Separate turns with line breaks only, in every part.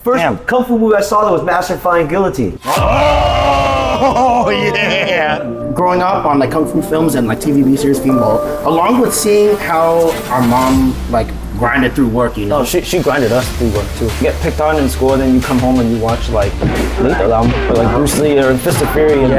First kung fu movie I saw that was Master Flying Guillotine.
Oh yeah! Growing up on like kung fu films and like TV series, Female, along with seeing how our mom like grinded through work, you know.
No, she grinded us through work too. You get picked on in school, then you come home and you watch like Lethal or like Bruce Lee or Fist of Fury, and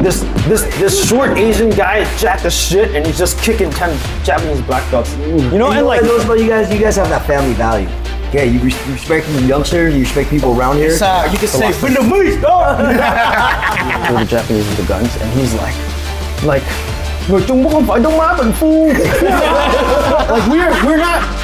this short Asian guy is jacked as shit, and he's just kicking 10 Japanese black belts. You know, and like
what I noticed about you guys have that family value. Okay, you respect the youngsters, you respect people around here.
You can say, "Bring the meat, dog." The Japanese with the guns, and he's like, người Trung Quốc không phải Đông Á bằng phu. Like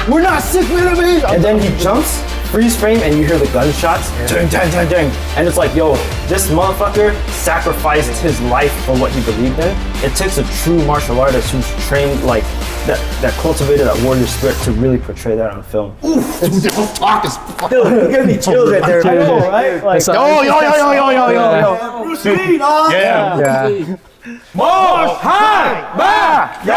we're not sick enemies. And then he jumps, freeze frame, and you hear the gunshots, ding, ding, ding, ding. And it's like, yo, this motherfucker sacrificed his life for what he believed in. It takes a true martial artist who's trained like that cultivated that warrior spirit to really portray that on film.
Oof, dude, don't talk as fuck.
Dude, you're gonna be chills right there.
I know, right? Like,
yo.
Bruce Lee, dog.
Yeah.
March high, back, yo!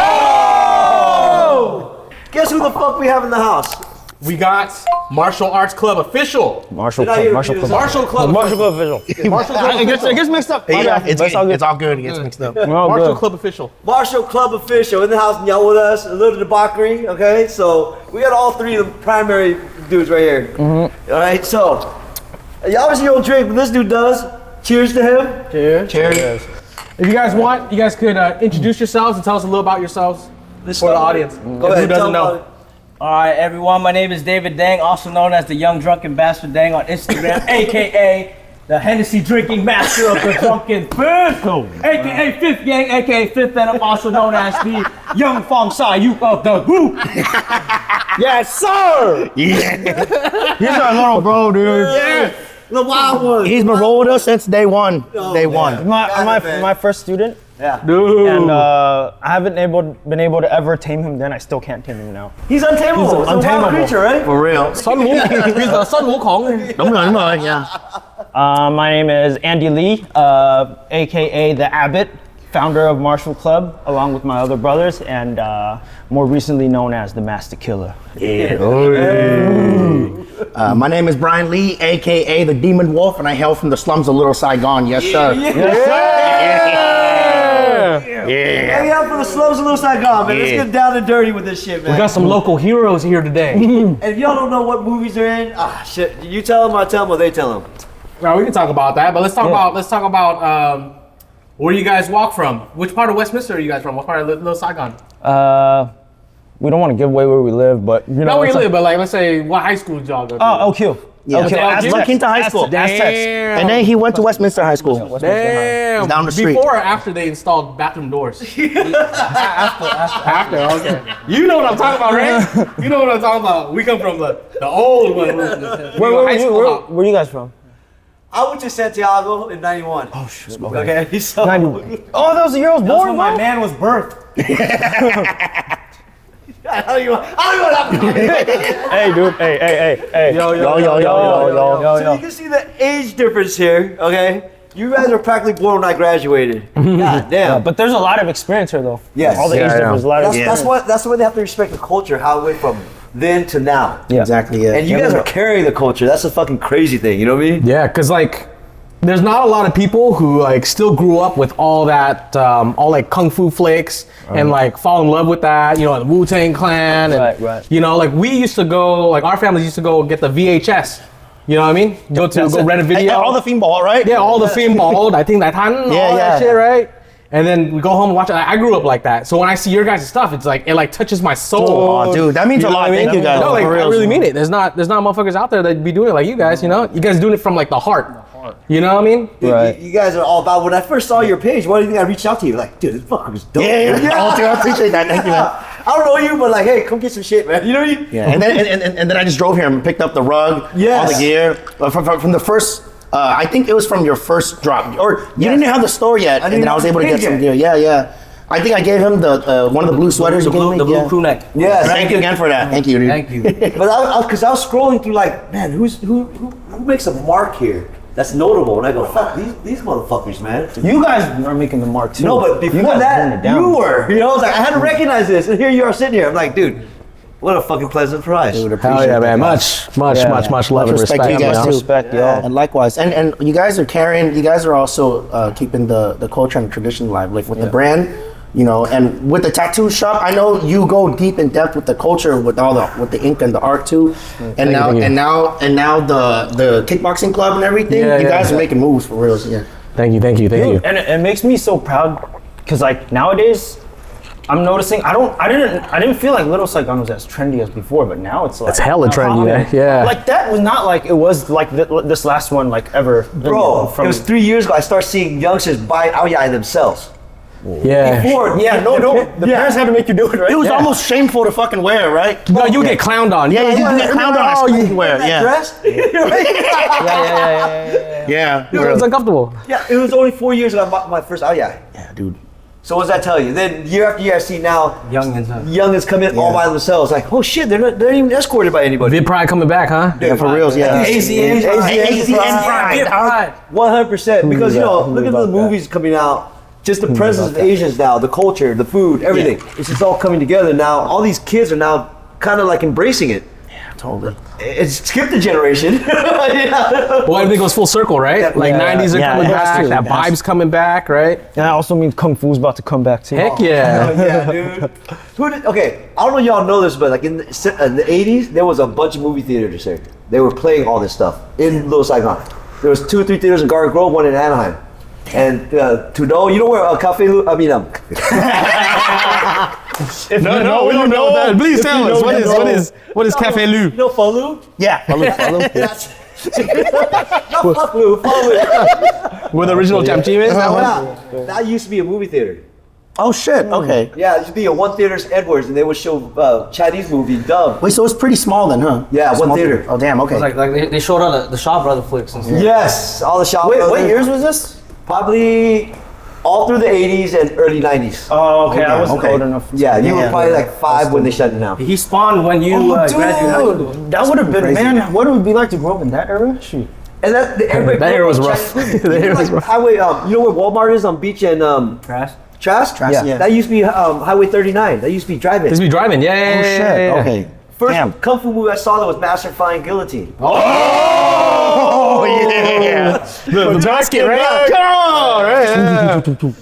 Guess who the fuck we have in the house?
We got Martial Arts Club official.
Martial Club official.
It gets mixed up.
Yeah, it's all good. It gets mixed up.
Martial Club official.
Martial Club official in the house, Nhau With Us, a little debauchery, okay? So we got all three of the primary dudes right here. Mm-hmm. All right, so you obviously don't drink, but this dude does. Cheers to him.
Cheers. If you guys want, you guys could introduce yourselves and tell us a little about yourselves for the audience.
Go ahead,
who doesn't know?
Alright everyone, my name is David Dang, also known as the Young Drunken Bastard Dang on Instagram, aka the Hennessy drinking master of the Drunken Fifth, aka Fifth Gang, aka Fifth Venom, also known as the Young Fong Sai Yu of the group. Yes sir!
Yeah. He's our little bro, dude.
Yeah. The wild one.
He's been rolling with us since day one.
My first student.
Yeah.
Dude. And I haven't been able to ever tame him then. I still can't tame him now.
He's untamable. He's a wild creature, right?
For real.
He's the Sun Wukong.
Đúng rồi, yeah.
My name is Andy Lee, aka the Abbot, founder of Martial Club, along with my other brothers, and more recently known as the Master Killer.
Yeah. My name is Brian Lee, aka the Demon Wolf, and I hail from the slums of Little Saigon. Yes, sir.
Hang out for the slums of Little Saigon, man. Let's get down and dirty with this shit, man.
We got some local heroes here today.
And if y'all don't know what movies they're in, shit. You tell them, I tell them, or they tell them.
Well, we can talk about that, but let's talk about where you guys walk from. Which part of Westminster are you guys from? What part of Little Saigon?
We don't want to give away where we live, but you know.
Not where you live, but like, let's say, what high school did y'all go to?
Oh, OQ.
Yeah.
Okay,
La Quinta High School.
Damn.
And then he went to Westminster High School.
Damn.
Down the street.
Before or after they installed bathroom doors? After, okay. You know what I'm talking about, right? You know what I'm talking about. We come from the old one.
Where are you guys from?
I went to Santiago in 91.
Oh, shit.
Okay, so.
91. Oh, that was the year I was born,
When my man was birthed.
I don't even want
Hey, dude. Hey.
So you can see the age difference here, okay? You guys are practically born when I graduated. God damn.
Yeah, but there's a lot of experience here, though.
Yes.
All the age difference, a lot of experience.
That's why they have to respect the culture, how it went from then to now.
Yeah.
Exactly, yeah.
And you guys are carrying the culture. That's a fucking crazy thing, you know what I mean?
Yeah, because like, there's not a lot of people who like still grew up with all that, all like kung fu flicks and like fall in love with that, you know, the Wu-Tang Clan. And,
Right.
You know, like we used to go, like our families used to go get the VHS. You know what I mean? Go rent a video.
All the theme ball, right?
Yeah, all the film ball. I think that all that shit, right? And then we go home and watch it. I grew up like that. So when I see your guys' stuff, it's like, it touches my soul.
Oh, dude, that means a lot. Thank you, guys.
No, like, I really mean it. There's not motherfuckers out there that be doing it like you guys, you know? You guys doing it from like the heart. You know what I mean?
Dude,
Right.
you guys are all about. When I first saw your page, why do you think I reached out to you? Like, dude, this fucker was dope.
Yeah. Oh, dude, I appreciate that. Thank you, man.
I don't know you, but like, hey, come get some shit, man. You know what I mean?
Yeah. And then I just drove here and picked up the rug, all the gear from the first. I think it was from your first drop, or you didn't have the store yet, and then I was able to get some gear. Yeah. I think I gave him the one of the blue sweaters.
The blue crew neck.
Yes.
Thank you again for that. Thank you, dude.
Thank you.
But because I was scrolling through, like, man, who makes a mark here that's notable? And I go, fuck, these motherfuckers, man.
You guys are making the mark too.
No, but before that, you were. You know, I was like, I had to recognize this, and here you are sitting here. I'm like, dude, What a fucking pleasant surprise.
Hell yeah, man. Much love and respect.
to you guys too.
Respect, y'all.
And likewise, and you guys are carrying. You guys are also keeping the culture and tradition alive, like with the brand, you know, and with the tattoo shop. I know you go deep in depth with the culture, with the ink and the art too, and now the kickboxing club and everything.
Yeah,
you guys
yeah.
are making moves for real. Yeah.
Thank you.
And it makes me so proud because like nowadays I'm noticing I didn't feel like Little Saigon was as trendy as before, but now it's like
It's hella trendy,
common.
yeah.
Like that was not like it was like this last one like ever.
Bro, it was 3 years ago. I started seeing youngsters buy Aoyai themselves.
Yeah.
Before,
The parents had to make you do it, right?
It was almost shameful to fucking wear, right?
No, you get clowned on.
Yeah, you get clowned on.
Oh,
You wear,
that
yeah,
dress?
yeah.
Dude, it's uncomfortable.
Yeah, it was only 4 years ago I bought my first Aoyai.
Yeah, dude.
So what does that tell you? Then year after year I see now youngins come in all by themselves. Like, oh shit, they're not even escorted by anybody.
Vid Pride coming back, huh?
Yeah, for reals, yeah.
AZN
Pride.
100%. Because you know, look at the movies coming out. Just the presence of Asians now, the culture, the food, everything. It's just all coming together now. All these kids are now kind of like embracing it.
Yeah, totally.
It's skipped a generation. Yeah.
Well, everything goes full circle, right? Like 90s are coming back, that vibe's coming back, right?
That also means Kung Fu's about to come back too.
Heck yeah.
Yeah, dude. Okay, I don't know if y'all know this, but like in the 80s, there was a bunch of movie theaters here. They were playing all this stuff in Little Saigon. There was 2 or 3 theaters in Garden Grove, one in Anaheim. And to know, you know where Cafe Lu,
No, we don't know that. Please tell us. What is Cafe Lu?
You know Falu?
Yeah, follow.
Not Falu, Falu.
Where the original Jamjim is? That one?
Yeah, that used to be a movie theater.
Oh shit. Okay.
Yeah, it used to be a one theater's Edwards, and they would show Chinese movie dubbed.
Wait, so it's pretty small then, huh?
Yeah, one
Small
theater.
Oh damn. Okay.
Like they showed all the Shaw Brother flicks and stuff.
Yes, all the shop.
What years was this?
Probably all through the 80s and early 90s.
Oh, okay. I wasn't
okay.
old enough.
Yeah, you were
Yeah.
probably like 5 when they shut it down.
He spawned when you graduated high school.
That would have been, man, what would it be like to grow up in that era? Shoot.
And everybody
That era was rough.
Chinese
That era was
like
rough.
Highway, you know where Walmart is on Beach and
Trash.
Trask?
yeah.
That used to be Highway 39. That used to be drive-in.
Just be driving. Yeah.
Okay.
First
Damn.
kung fu movie I saw that was Master Flying Guillotine.
Oh yeah.
The basket, right? Come on, right?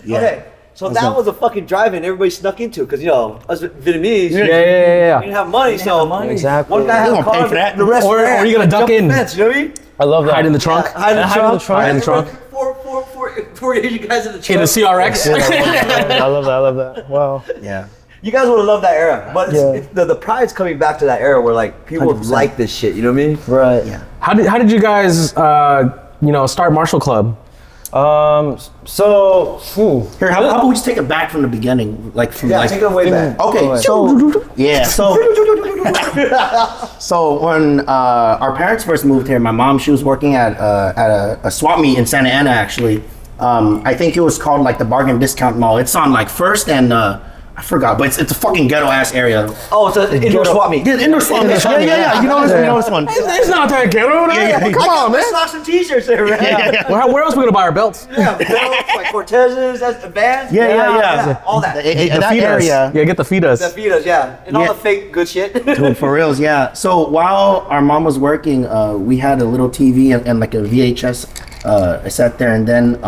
Yeah.
Okay, so that was a fucking drive-in. Everybody snuck into it because you know us Vietnamese.
Yeah.
We didn't have money, so
Exactly.
one guy had
You
a
gonna pay
car,
for that?
the rest
Or
ran.
you gonna duck
Jump the
in.
fence, you know what I mean?
I love that.
Hide in the trunk.
Hide in the trunk.
Hide in the trunk.
Four Asian guys in the trunk.
In the CRX.
I love that. Wow.
Yeah.
You guys would have loved that era, but the pride's coming back to that era where like people
100%.
like this shit. You know what I mean?
Right.
Yeah.
How did you guys start Martial Club?
So,
Here, how about we just take it back from the beginning, like from
Yeah,
like.
take it way back.
Okay, so yeah, so when our parents first moved here, my mom, she was working at a swap meet in Santa Ana actually. I think it was called like the Bargain Discount Mall. It's on like First and I forgot, but it's a fucking ghetto ass area.
Oh, it's an indoor swap meet.
Yeah, indoor swap meet. Yeah. You know this one.
It's not that ghetto.
Yeah.
Come on, man.
Let's knock some t-shirts there, man.
Where else are we gonna buy our belts?
Yeah, belts, like Cortez's, that's the bands.
Yeah.
All that.
That
Feed us.
area.
Yeah, get the feed us.
The Vitas, yeah. And all
Yeah.
the fake good shit.
Dude, for reals, yeah. So while our mom was working, we had a little TV and like a VHS. I sat there, and then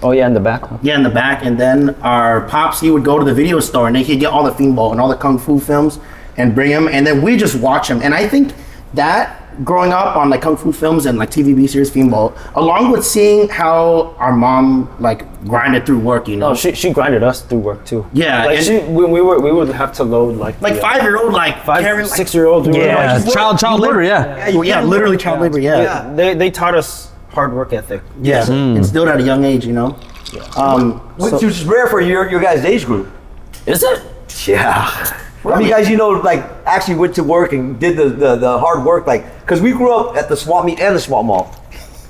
in the back.
in the back, and then our pops, he would go to the video store and he'd get all the Fiendball and all the kung fu films and bring them, and then we just watch them. And I think that growing up on like kung fu films and like TVB series Fiendball, along with seeing how our mom like grinded through work, you know.
No, she grinded us through work too.
Yeah,
like
and-
we would have to load like
5-year-old, like carrying, like,
6-year-old.
Yeah,
Like,
child labor. Yeah.
yeah, literally child labor. Yeah.
they taught us hard work ethic.
Yeah. Instilled at a young age, you know.
Which is rare for your guys' age group.
Is it?
Yeah. How many guys you know like actually went to work and did the hard work, like, because we grew up at the swap meet and the swap mall.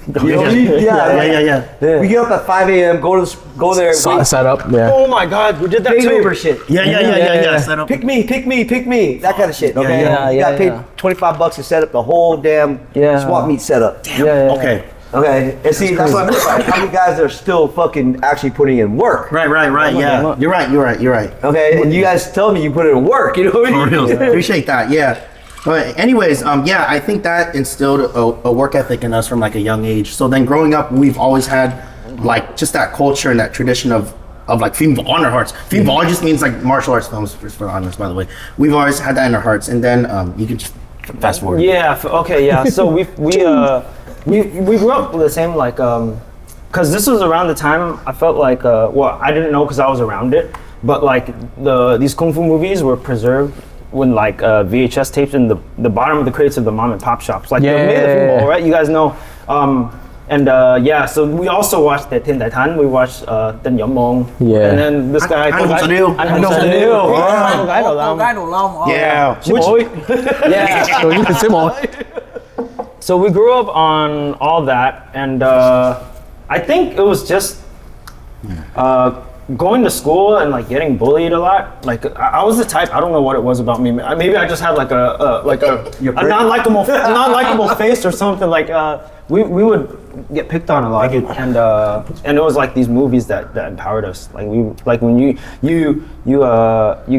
You know what I mean?
Yeah.
We get up at 5 a.m., go there, wait,
Set up. Yeah.
Oh my God, we did that
pay
too.
labor shit.
Yeah. Set up.
Pick me, that kind of shit. Okay,
Yeah,
you got
yeah.
paid $25 to set up the whole damn swap meet setup.
Yeah.
Okay.
Okay, and see, that's what I meant by how many guys are still fucking actually putting in work.
Right, yeah. You're right.
Okay, and you guys tell me you put in work, you know what I mean?
Appreciate that, yeah. But anyways, yeah, I think that instilled a work ethic in us from like a young age. So then growing up, we've always had like just that culture and that tradition of like female on our hearts. Female just means like martial arts films, for honest, by the way. We've always had that in our hearts. And then you can just fast forward.
Yeah, okay, yeah. So we grew up with the same, like, because this was around the time I felt like, well, I didn't know because I was around it, but like these kung fu movies were preserved when like VHS tapes in the bottom of the crates of the mom and pop shops. Like, they made the film, right? You guys know. Yeah, so we also watched the Thiên Đại Thánh. We watched Tên Giọng Mông.
Yeah.
And then this guy.
Anh Hùng Sở Điêu.
Anh Hùng Sở Điêu. Con gái đầu lông.
Yeah.
Yeah. So we grew up on all that, and I think it was just going to school and like getting bullied a lot. Like I was the type, I don't know what it was about me. Maybe I just had like a non-likable face or something. Like we would get picked on a lot, and it was like these movies that empowered us. Like when you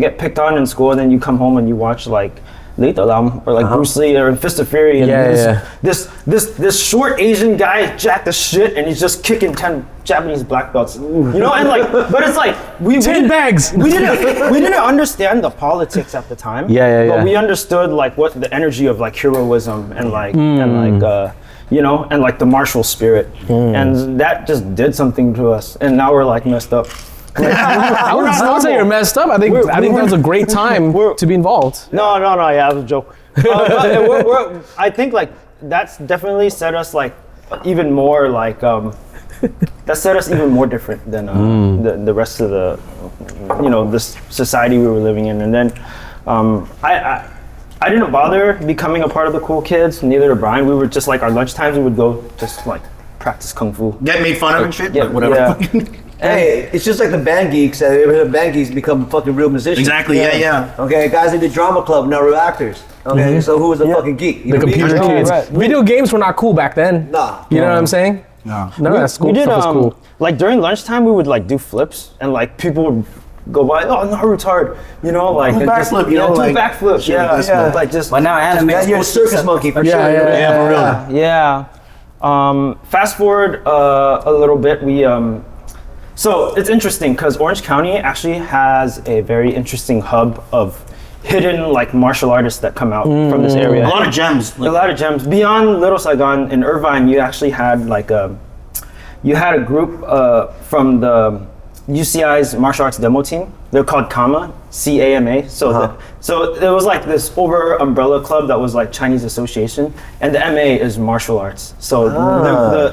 get picked on in school, and then you come home and you watch like Lý Tự Long or like Bruce Lee or Fist of Fury, and this short Asian guy is jacked as shit, and he's just kicking 10 Japanese black belts, you know, and like, but it's like we
10 bags.
We didn't understand the politics at the time. But we understood like what the energy of like heroism and like you know, and like the martial spirit, and that just did something to us, and now we're like messed up.
I wouldn't say you're messed up. I think that was a great time to be involved.
No, yeah, it was a joke. I think like that's definitely set us like even more like that set us even more different than the rest of the, you know, this society we were living in. And then I didn't bother becoming a part of the cool kids. Neither did Brian. We were just like our lunchtimes we would go just like practice kung fu.
Get made fun of and shit.
Yeah,
like, whatever.
Yeah.
Hey, it's just like the band geeks. The band geeks become fucking real musicians.
Exactly. Yeah.
Okay, guys in the drama club now real actors. Okay, so who was a fucking geek? You
The
know what I mean?
computer kids.
Right.
Video games were not cool back then.
Nah.
You know what I'm saying?
No.
None of that school
We did
stuff was cool.
like during lunchtime we would like do flips, and like people would go by, oh, Naruto's hard, you know, like
Do backflip, you know,
do
like
backflip,
shit
yeah,
like this,
like just
But now anime
Yeah, you're a circus monkey for sure.
Yeah, for real.
Yeah. Fast forward a little bit, we so it's interesting because Orange County actually has a very interesting hub of hidden like martial artists that come out from this area.
A lot of gems.
A lot of gems. Beyond Little Saigon in Irvine, you actually had like a group from the UCI's martial arts demo team. They're called CAMA, C-A-M-A. So it was like this over umbrella club that was like Chinese association, and the MA is martial arts. So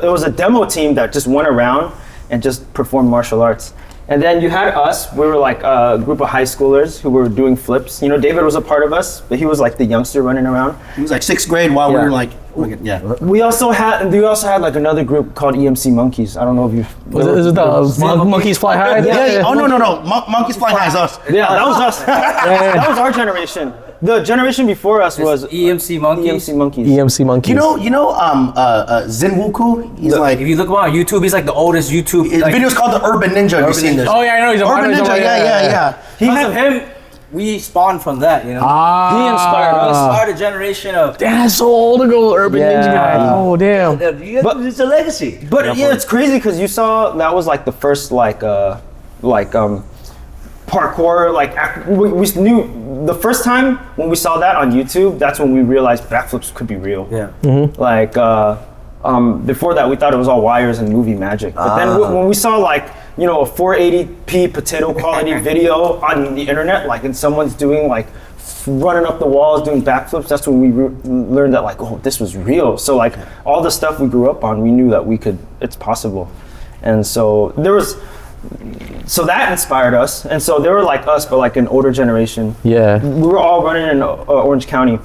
it was a demo team that just went around and just performed martial arts. And then you had us, we were like a group of high schoolers who were doing flips. You know, David was a part of us, but he was like the youngster running around.
He was like 6th grade while we were like,
We also had like another group called EMC Monkeys. I don't know if you.
Is it the Monkeys Fly High?
Yeah. Oh, no. Monkeys Fly High is us.
Yeah, that was us. That was our generation. The generation before us was
EMC Monkeys.
EMC Monkeys.
EMC Monkeys.
You know, Zin Wuku? He's like,
If you look him up on YouTube, he's like the oldest YouTube.
his
Like,
video's called the Urban Ninja. Have you seen this?
Oh yeah, I know he's a
Urban Ninja. Yeah.
because of him, we spawned from that, you know.
He inspired
We
us.
started a generation of.
Damn, that's so old ago, Urban Ninja
Yeah.
guy. Oh damn.
It's a legacy.
But yeah, it's crazy because you saw that was like the first parkour, like we knew the first time when we saw that on YouTube, that's when we realized backflips could be real.
Yeah.
Like before that we thought it was all wires and movie magic, but then when we saw like, you know, a 480p potato quality video on the internet, like, and someone's doing like running up the walls doing backflips, that's when we learned that like, oh, this was real. So like all the stuff we grew up on, we knew that it's possible. And so so that inspired us, and so they were like us, but like an older generation.
Yeah.
We were all running in Orange County.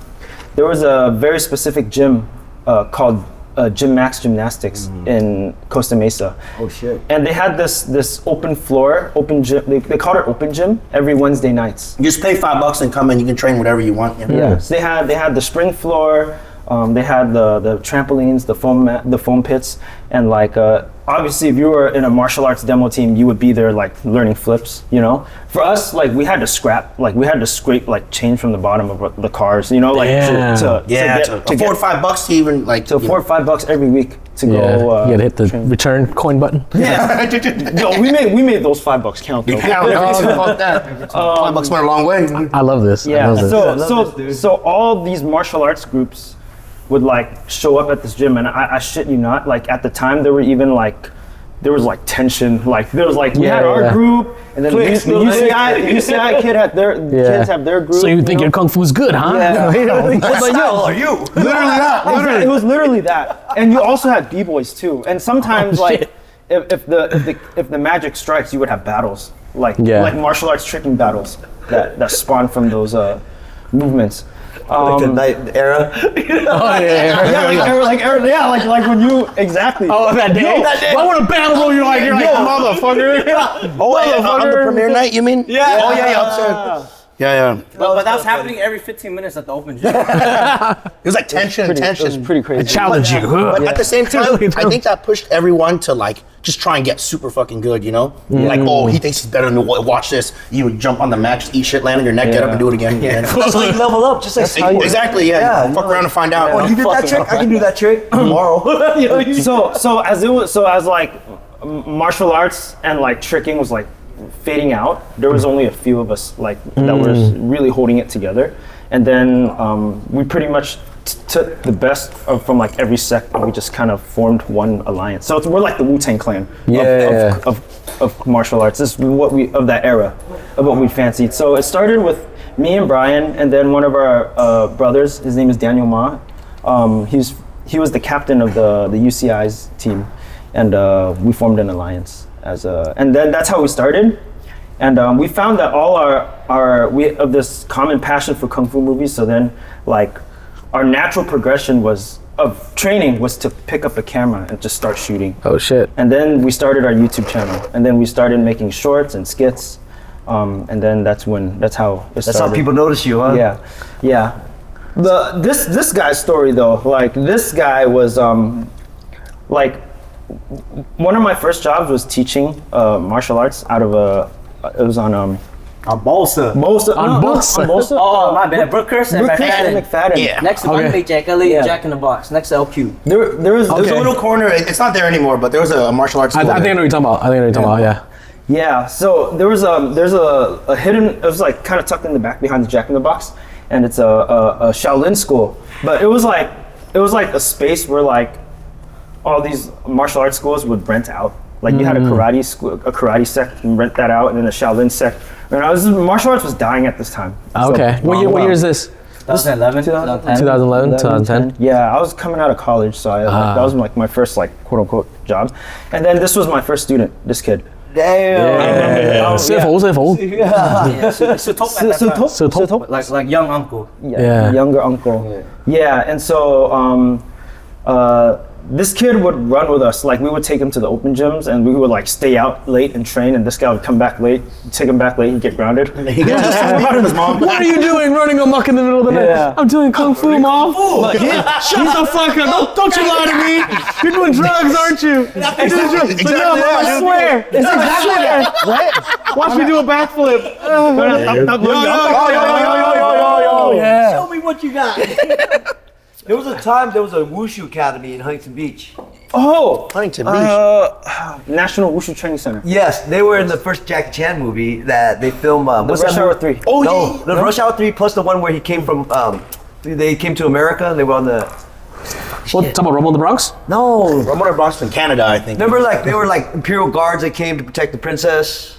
There was a very specific gym called Gym Max Gymnastics in Costa Mesa.
Oh shit.
And they had this open floor, open gym. They called it open gym every Wednesday nights.
You just pay $5 and come in. You can train whatever you want.
Yeah. So they had the spring floor. They had the trampolines, the foam pits, and like obviously if you were in a martial arts demo team, you would be there like learning flips, you know. For us, like we had to scrape like change from the bottom of the cars, you know, like to
$4 or $5 to even like
to $4 or $5 every week to go.
You gotta hit the return coin button.
Yeah. Yo, we made those $5 count though.
Fuck that. $5 went a long way.
I love this.
Yeah.
I love this.
So all these martial arts groups would like show up at this gym, and I shit you not, like at the time there was like tension, like there was like we had our group, and then the UCI kid had their kids have their group.
So you think your kung fu's good, huh?
Yeah.
What style are you?
Literally that.
It was literally that, and you also had b-boys too, and sometimes like if the magic strikes, you would have battles like martial arts tricking battles that spawned from those movements.
Like the night era.
Like when you exactly.
Oh, that day. I want to battle. You're like motherfucker.
On the premiere night, you mean?
Yeah.
Oh yeah. Yeah.
But that was happening every 15 minutes at the open gym.
It was like tension.
It was pretty crazy.
Challenge you.
But at the same time, I think that pushed everyone to like just try and get super fucking good, you know? Like, oh, he thinks he's better than me. Watch this. You would jump on the mat, just eat shit, land on your neck, get up and do it again.
That's how you level up, just like
Exactly, yeah. Fuck around and find out.
Oh, you did that trick? I can do that trick tomorrow.
So as like martial arts and like tricking was like fading out, there was only a few of us like that was really holding it together, and then we pretty much took the best from like every sect, and we just kind of formed one alliance. So we're like the Wu-Tang Clan of martial arts. This is what we of that era of what we fancied. So it started with me and Brian, and then one of our brothers. His name is Daniel Ma. He was the captain of the UCI's team, and we formed an alliance and then that's how we started. And we found that all we have this common passion for kung fu movies. So then, like, our natural progression of training was to pick up a camera and just start shooting.
Oh shit.
And then we started our YouTube channel, and then we started making shorts and skits. And then that's how it started.
That's how people notice you, huh?
Yeah. This guy's story though, like this guy was like one of my first jobs was teaching martial arts out of it was on
Bolsa.
Oh, my bad. Brookhurst and
McFadden.
Yeah.
Next to Monday Jack in the Box. Next to LQ.
There was
There's a little corner. It's not there anymore, but there was a martial arts
I
school.
think I know what you're talking about. Yeah.
Yeah, so there's a hidden, it was like kind of tucked in the back behind the Jack in the Box, and it's a Shaolin school. But it was like a space where like all these martial arts schools would rent out. Like you had a karate school, a karate sect, and rent that out, and then a Shaolin sect. And martial arts was dying at this time.
Okay. What year is this?
2011, 2010.
2011, 2010.
Yeah, I was coming out of college, so that was like my first like quote unquote job. And then this was my first student, this kid.
Damn.
Sư phụ.
So like young uncle.
Yeah. Younger uncle. Yeah, and so this kid would run with us. Like we would take him to the open gyms, and we would like stay out late and train. And this guy would come back late, take him back late, and get grounded.
He gets his mom.
What are you doing running amok in the middle of the night?
Yeah.
I'm doing kung fu, mom. Shut the fuck up. Don't you lie to me. You're doing drugs, aren't you?
Exactly.
I swear. It's exactly that. Right? Watch me do a backflip.
Yo.
Yeah.
Show me what you got. There was a time there was a Wushu Academy in Huntington Beach.
Oh,
Huntington Beach.
National Wushu Training Center.
Yes, they were in the first Jackie Chan movie that they filmed. What's
Rush
that
Hour
movie?
3.
Oh,
No, the Rush Hour 3 plus the one where he came from. They came to America and they were on the.
What, talking about Rumble in the Bronx?
No,
Ramona Bronx in Canada, I think.
remember like they were like Imperial Guards that came to protect the princess.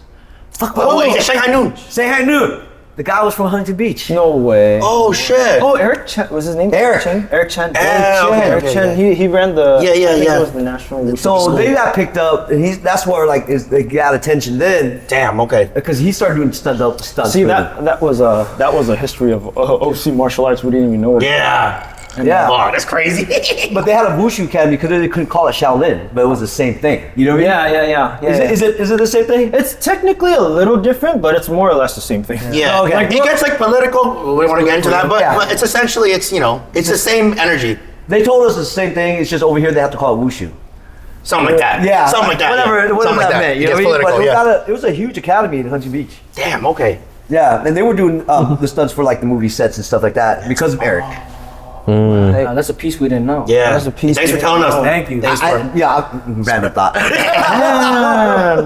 Fuck.
Oh, wait, Shanghai Noon.
Say hi, Noon. The guy was from Huntington Beach.
No way.
Oh, shit.
Oh, Eric Chen was his name?
Eric.
Eric Chen.
okay.
Eric Chen. He ran the. I think
Yeah.
It was the national. Wushu
So
school.
they got picked up, and that's where like they got attention then,
Damn, okay.
because he started doing stunts.
See that was a history of OC martial arts we didn't even know.
Yeah.
Yeah.
Oh, that's crazy.
But they had a Wushu academy because they couldn't call it Shaolin, but it was the same thing. You know what I mean?
Yeah.
Is it the same thing?
It's technically a little different, but it's more or less the same thing.
Yeah,
Okay.
like, it gets like political. We don't want to get into that, but,
Yeah.
but it's essentially it's the same energy,
They told us the same thing. It's just over here they have to call it Wushu.
something like that.
Yeah,
something like that.
Whatever
Something like
that meant.
It
You know
gets
what I mean?
political.
But it was a huge academy in Huntington Beach.
Damn. Okay.
Yeah, and they were doing the stunts for like the movie sets and stuff like that because of Eric.
That's a piece we didn't know.
Yeah.
That's a piece
Thanks for
we
telling us.
Thank you.
Thanks for.
Random thought.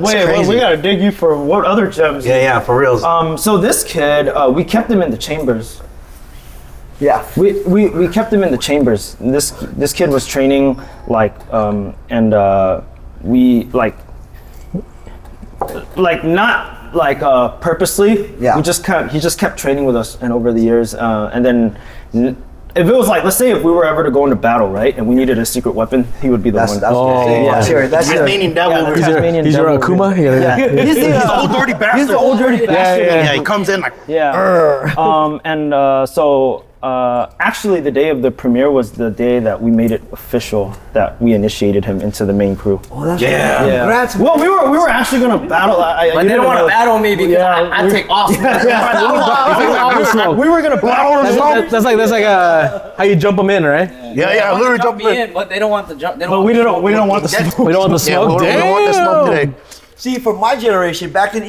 Wait,
crazy.
we gotta dig you for what other gems?
Yeah, for reals.
So this kid, we kept him in the chambers.
Yeah.
We kept him in the chambers. This kid was training we not purposely.
Yeah.
He just kept training with us, and over the years, and then if it was like, let's say if we were ever to go into battle, right, and we needed a secret weapon, he would be the one.
That's
Tasmanian devil.
He's your Akuma. Yeah.
He's
He's the old dirty bastard.
He's the old dirty bastard.
Yeah, he comes in like.
Actually, the day of the premiere was the day that we made it official that we initiated him into the main crew.
Yeah.
Congrats.
Well, we were actually gonna battle.
But they don't want to battle me because I take off.
We were gonna battle.
That's like how you jump them in, right?
Yeah, literally jump
me in, but they don't want the jump. They don't
But
want
we
the
don't want the smoke.
We don't want the smoke.
we don't want the smoke today.
See, for my generation, back then,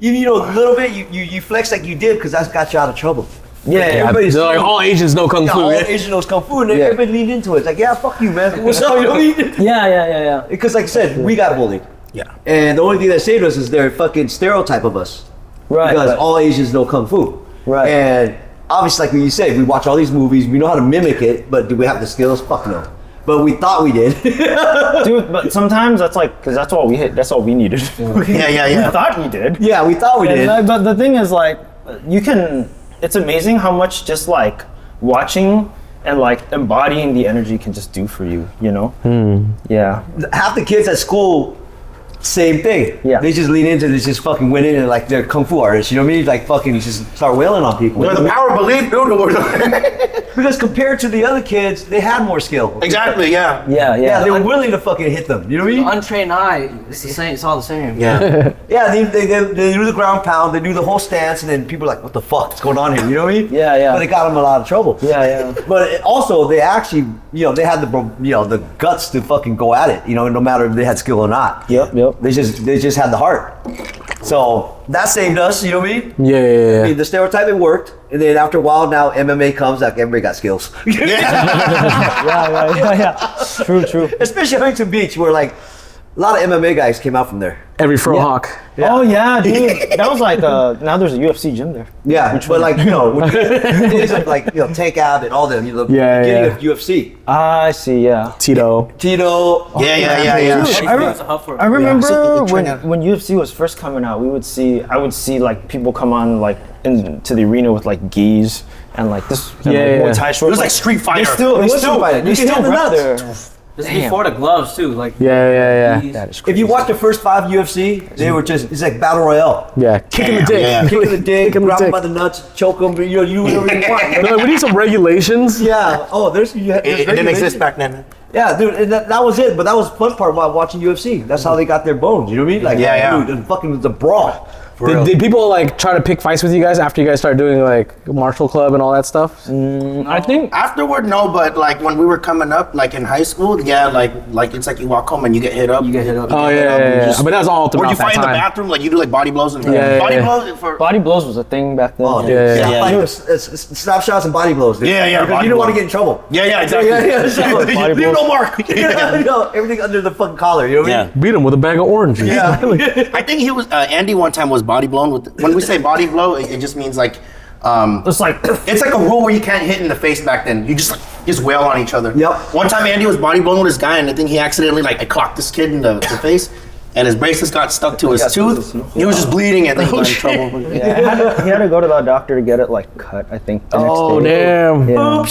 even a little bit, you flex like you did because that's got you out of trouble. Everybody's
They're like all Asians know kung fu.
all
Yeah.
Asian knows kung fu, and everybody leaned into it. It's like, yeah, fuck you, man. What's up? You know what I mean?
Yeah.
Because, like I said, we got bullied.
Yeah.
And the only thing that saved us is their fucking stereotype of us.
Right.
Because all Asians know kung fu.
Right.
And obviously, like what you said, we watch all these movies, we know how to mimic it, but do we have the skills? Fuck no. But we thought we did.
Dude, but sometimes that's like, because that's all we hit. That's all we needed.
Yeah.
We thought we did.
Yeah, we thought we did.
But the thing is, like, it's amazing how much just like watching and like embodying the energy can just do for you, you know? Yeah.
Half the kids at school, same thing.
Yeah.
They just lean into this, just fucking went in and like they're kung fu artists, you know what I mean? Like fucking just start wailing on people.
The power of belief, dude.
Because compared to the other kids, they had more skill.
Exactly, yeah.
Yeah, they were willing to fucking hit them, you know what I mean?
untrained eye. It's the same. It's all the same.
Yeah.
Yeah, they do the ground pound, they do the whole stance, and then people are like, what the fuck is going on here, you know what I mean?
Yeah.
But it got them in a lot of trouble.
Yeah.
But also, they actually, they had the guts to fucking go at it, no matter if they had skill or not.
Yep.
They just had the heart. So that saved us, you know what I mean?
Yeah.
I mean, the stereotype, it worked. And then after a while, now MMA comes, like everybody got skills.
Yeah. True.
Especially Huntington Beach, where like a lot of MMA guys came out from there.
Every fro hawk.
Yeah.
Oh yeah, dude. That was like now there's a UFC gym there.
Yeah, but like days of like Tank Ab and all them, the beginning of UFC.
I see. Yeah.
Tito.
Yeah.
Dude, I remember when UFC was first coming out, I would see like people come on like into the arena with like gis and like this Muay Thai shorts.
It was like Street Fighter.
They still rep there.
This is before the gloves too. Like
Yeah.
these-
That is crazy.
If you watch the first 5 UFC, they were it's like battle royale.
Yeah. Kicking the dick.
Yeah.
Kick in the dick,
Kick 'em in the
grab them
dick.
by the nuts, choke them, you do whatever you want.
They're like, we need some regulations.
Yeah. Oh, there's
It didn't exist back then.
Yeah, dude, and that was it. But that was the fun part about watching UFC. That's how they got their bones. You know what I mean? Like,
Yeah.
dude, the brawl.
Did people like try to pick fights with you guys after you guys started doing like martial club and all that stuff?
I think
Afterward, no, but like when we were coming up, like in high school, yeah, like it's like you walk home and you get hit up.
You get hit up.
Oh yeah. But that's all
Or
throughout
you
that
fight in the
time.
bathroom, like you do like body blows and
Yeah.
body blows for.
body blows was a thing back then.
Oh, dude.
Yeah.
Like, it's snap shots and body blows, dude.
Yeah,
Because
body
you don't want to
blows.
get in trouble.
Yeah, exactly.
Yeah.
Leave no mark.
Everything under the fucking collar, you know what I mean?
Beat him with a bag of oranges.
Yeah.
I think he was Andy one time was body blown with. When we say body blow, it just means like.
It's like
It's like a rule where you can't hit in the face back then. You just wail on each other.
Yep.
One time Andy was body blown with this guy, and I think he accidentally I clocked this kid in the face, and his bracelets got stuck to his tooth. He was just bleeding, and then he got in trouble.
he had to go to the doctor to get it like cut. I think. The next day.
Damn.
Yeah.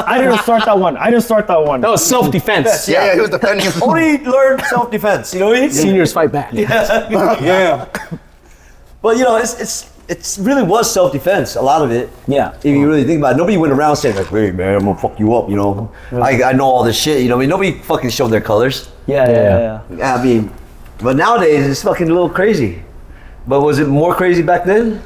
I didn't start that one.
That was self-defense.
Yeah, he was defending him.
Only learn self-defense, you know what I mean?
Seniors fight back.
Yeah.
But it's it really was self-defense, a lot of it.
Yeah.
If you really think about it, nobody went around saying like, "Hey man, I'm gonna fuck you up," you know. I know all this shit, you know. I mean, nobody fucking showed their colors.
Yeah.
I mean, but nowadays it's fucking a little crazy. But was it more crazy back then?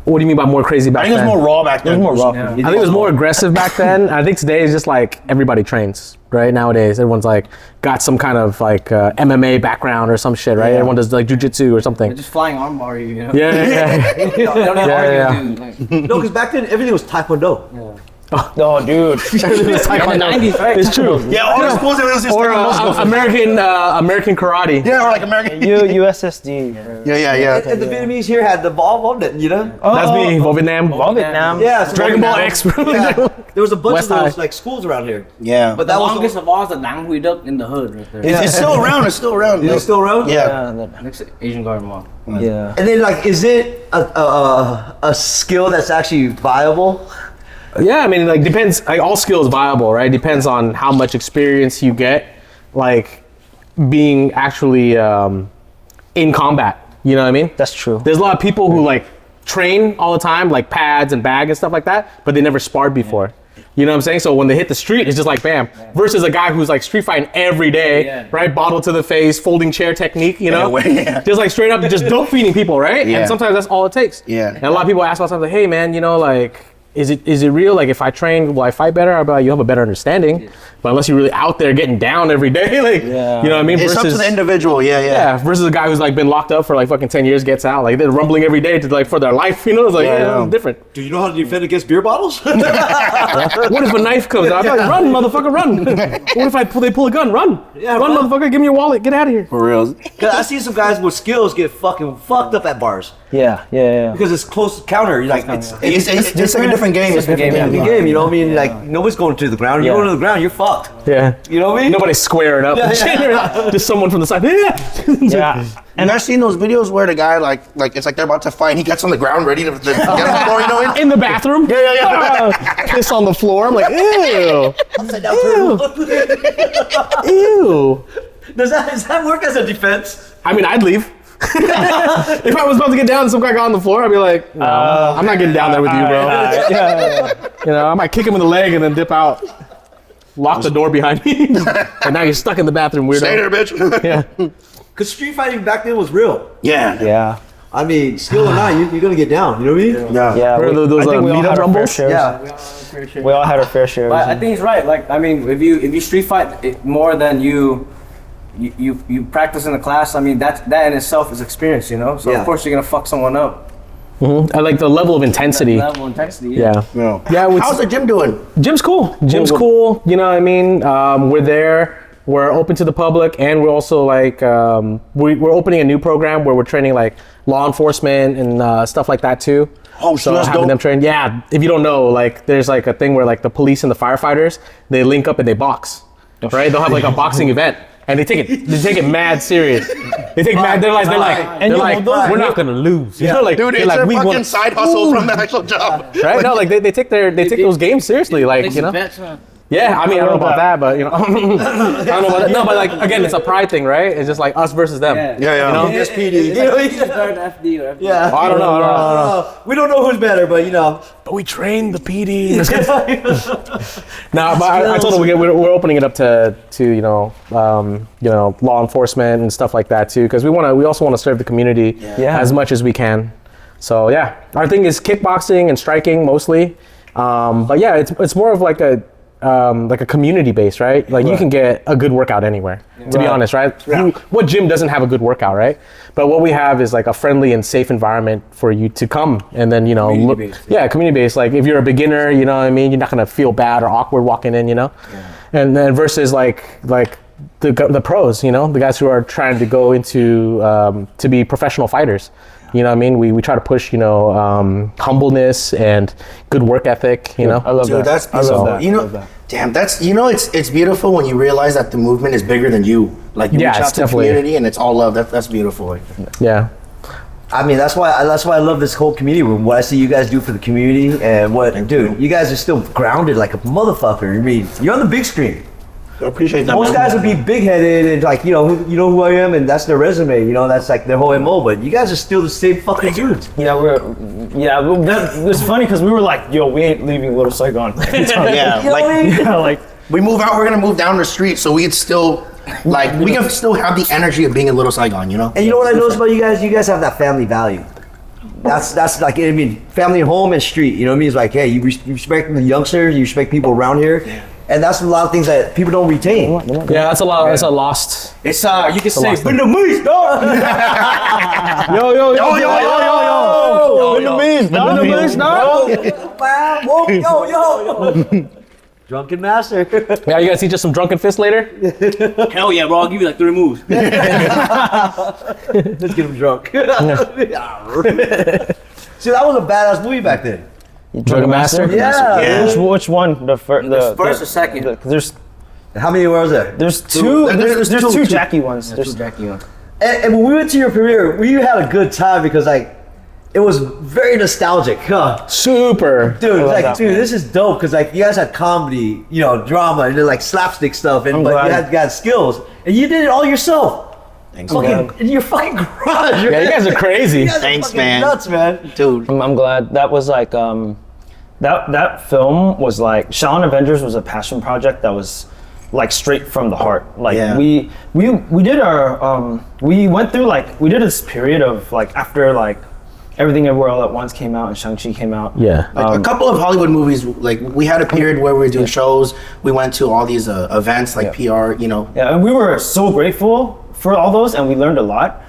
What do you mean by more crazy back
I think
then?
it was more raw back then.
It was more raw.
I think it was more aggressive back then. I think today is just like everybody trains, right? Nowadays, everyone's like got some kind of like MMA background or some shit, right? Everyone does like jujitsu or something.
Just flying armbar you, you know?
Yeah.
They don't have
Yeah,
argue, dude. Like,
No, because back then everything was taekwondo.
No, dude.
It's like
in the 90s, right?
It's true.
Yeah, all the schools, it was just
Or
like
American karate.
yeah, or like American.
USSD.
Yeah.
And the Vietnamese here had the ball on it, you know?
That's me, Vietnam.
Vietnam.
Yeah, so
Dragon Ball X.
Yeah, there was a bunch
West
of those
High.
like schools around here.
Yeah.
But
the
that was
longest of all is the Nang Hui Duck in the hood right there.
It's still around. It's still around.
Is it still around?
Yeah.
Next to Asian Garden Mall.
Yeah.
And then like, is it a skill that's actually viable?
Yeah, I mean, like depends. Like all skill is viable, right? Depends on how much experience you get, like being actually in combat. You know what I mean?
That's true.
There's a lot of people who like train all the time, like pads and bag and stuff like that, but they never sparred before. You know what I'm saying? So when they hit the street, it's just like bam. Versus a guy who's like street fighting every day, right? Bottle to the face, folding chair technique, you know? Just like straight up, just dope feeding people, right?
Yeah.
And sometimes that's all it takes.
Yeah.
And a lot of people ask all the time, like, hey man, you know, like, is it real? Like if I train, will I fight better? I'll be like, you have a better understanding. But unless you're really out there getting down every day, like, you know what I mean?
It's up to the individual. Yeah.
Versus a guy who's like been locked up for like fucking 10 years, gets out, like they're rumbling every day to like for their life, you know? It's like, it's different.
Do you know how to defend against beer bottles?
What if a knife comes out? I'm like, run, motherfucker, run. What if they pull a gun? Run.
Yeah,
run,
run.
motherfucker, give me your wallet, get out of here.
For real.
Because I see some guys with skills get fucking fucked up at bars
Yeah.
because it's close counter. Like it's
It's like a different game. It's a different
a game. You know what I mean? Like nobody's going to the ground. You go to the ground, you're fucked.
Yeah.
You know what I mean?
Nobody's squaring up. Just someone from the side.
Yeah.
And I've seen those videos where the guy like it's like they're about to fight. He gets on the ground ready to get on the floor. You know?
In the bathroom? Yeah. Piss on the floor. I'm like, ew. Ew.
Does that work as a defense?
I mean, I'd leave. If I was about to get down and some guy got on the floor, I'd be like, no, I'm not getting down there with you, bro. You know, I might kick him in the leg and then dip out. Lock the door behind me. And now you're stuck in the bathroom, weirdo.
Stay there, bitch.
Yeah.
Because street fighting back then was real.
Yeah.
Yeah.
I mean, skill or not, you're gonna get down. You know what I mean?
Yeah.
Remember those
I think we all
meetup
had our fair
rumbles?
shares.
Yeah.
We all had our fair shares.
But I think he's right. Like, I mean, if you street fight it more than you practice in the class, I mean, that in itself is experience, you know? So
Yeah.
of course you're gonna fuck someone up.
I like the level of intensity.
Level of intensity.
Yeah.
How's the gym doing?
Gym's cool. Gym's cool. You know what I mean? We're there. We're open to the public, and we're also like we're opening a new program where we're training like law enforcement and stuff like that too.
Oh, so that's
having
dope.
them train. Yeah. If you don't know, like there's like a thing where like the police and the firefighters they link up and they box. Right? They'll have like a boxing event. And they take it mad serious. They take mad. They're like, we're not gonna lose. You know, like,
Dude,
they're
it's
like,
a
we
fucking
want,
side hustle from the actual job.
right? No, like they take those games seriously, like you know. Yeah, I mean, I don't know about that, but you know, I don't know about that. No, but like again, it's a pride thing, right? It's just like us versus them.
Yeah.
Yeah.
You know?
Yes, PD.
FD or FD.
Yeah.
I don't know.
We don't know who's better, but you know.
But we train the PD. No, but I told them we're opening it up to law enforcement and stuff like that too, because we also want to serve the community as much as we can. So yeah, our thing is kickboxing and striking mostly, but yeah, it's more of like a community base, right? Like you can get a good workout anywhere, to be honest, right? What gym doesn't have a good workout, right? But what we have is like a friendly and safe environment for you to come and then, community based. Like if you're a beginner, you know what I mean? You're not gonna feel bad or awkward walking in, you know? Yeah. And then versus like the pros, you know, the guys who are trying to go into, to be professional fighters. You know what I mean? We try to push, humbleness and good work ethic, you know?
I love
Dude,
that.
that's beautiful. You know, damn, it's beautiful when you realize that the movement is bigger than you. Like you reach out to the community and it's all love. That's beautiful.
Yeah.
I mean, that's why I love this whole community room. What I see you guys do for the community and you guys are still grounded like a motherfucker. I mean, you're on the big screen.
I appreciate that.
Most guys would be big-headed and like, you know who I am, and that's their resume. You know, that's like their whole MO. But you guys are still the same fucking dudes.
Yeah, it was funny because we were like, yo, we ain't leaving Little Saigon.
Yeah, like we move out, we're gonna move down the street, so we can still we can still have the energy of being in Little Saigon, you know.
And you know what I noticed about you guys? You guys have that family value. That's like, I mean, family, home, and street. You know what I mean? It's like, hey, you respect the youngsters, you respect people around here. Yeah. And that's a lot of things that people don't retain.
Yeah, that's a lot. That's a lost.
It's you can say,
thing.
"Bring the meat, dog."
Yo.
Bring the meat, dog.
Yo. Drunken master.
Yeah, you guys teach us some drunken fists later?
Hell yeah, bro! I'll give you like 3 moves.
Let's get him drunk. See, that was a badass movie back then.
Drunken Master?
Yeah.
Which one? The first
First or second?
There's
How many was there?
there's two. There's
two.
two Jackie ones.
That's what Jackie on.
And when we went to your premiere, we had a good time because like it was very nostalgic, huh?
Super.
Dude, like,
that.
dude, this is dope because like you guys had comedy, you know, drama, and then like slapstick stuff, and but you had skills, and you did it all yourself.
Thanks,
Fucking in your fucking garage.
Yeah, you guys are crazy.
You guys are
Thanks,
fucking
man.
Nuts, man.
dude.
I'm glad that was like that film was like Shaolin Avengers was a passion project that was like straight from the heart. Like
Yeah.
we did our we went through like we did this period of like after like Everything Everywhere All at Once came out and Shang-Chi came out.
Yeah.
Like a couple of Hollywood movies, like we had a period where we were doing shows. We went to all these events, like PR, you know.
Yeah, and we were so grateful for all those, and we learned a lot.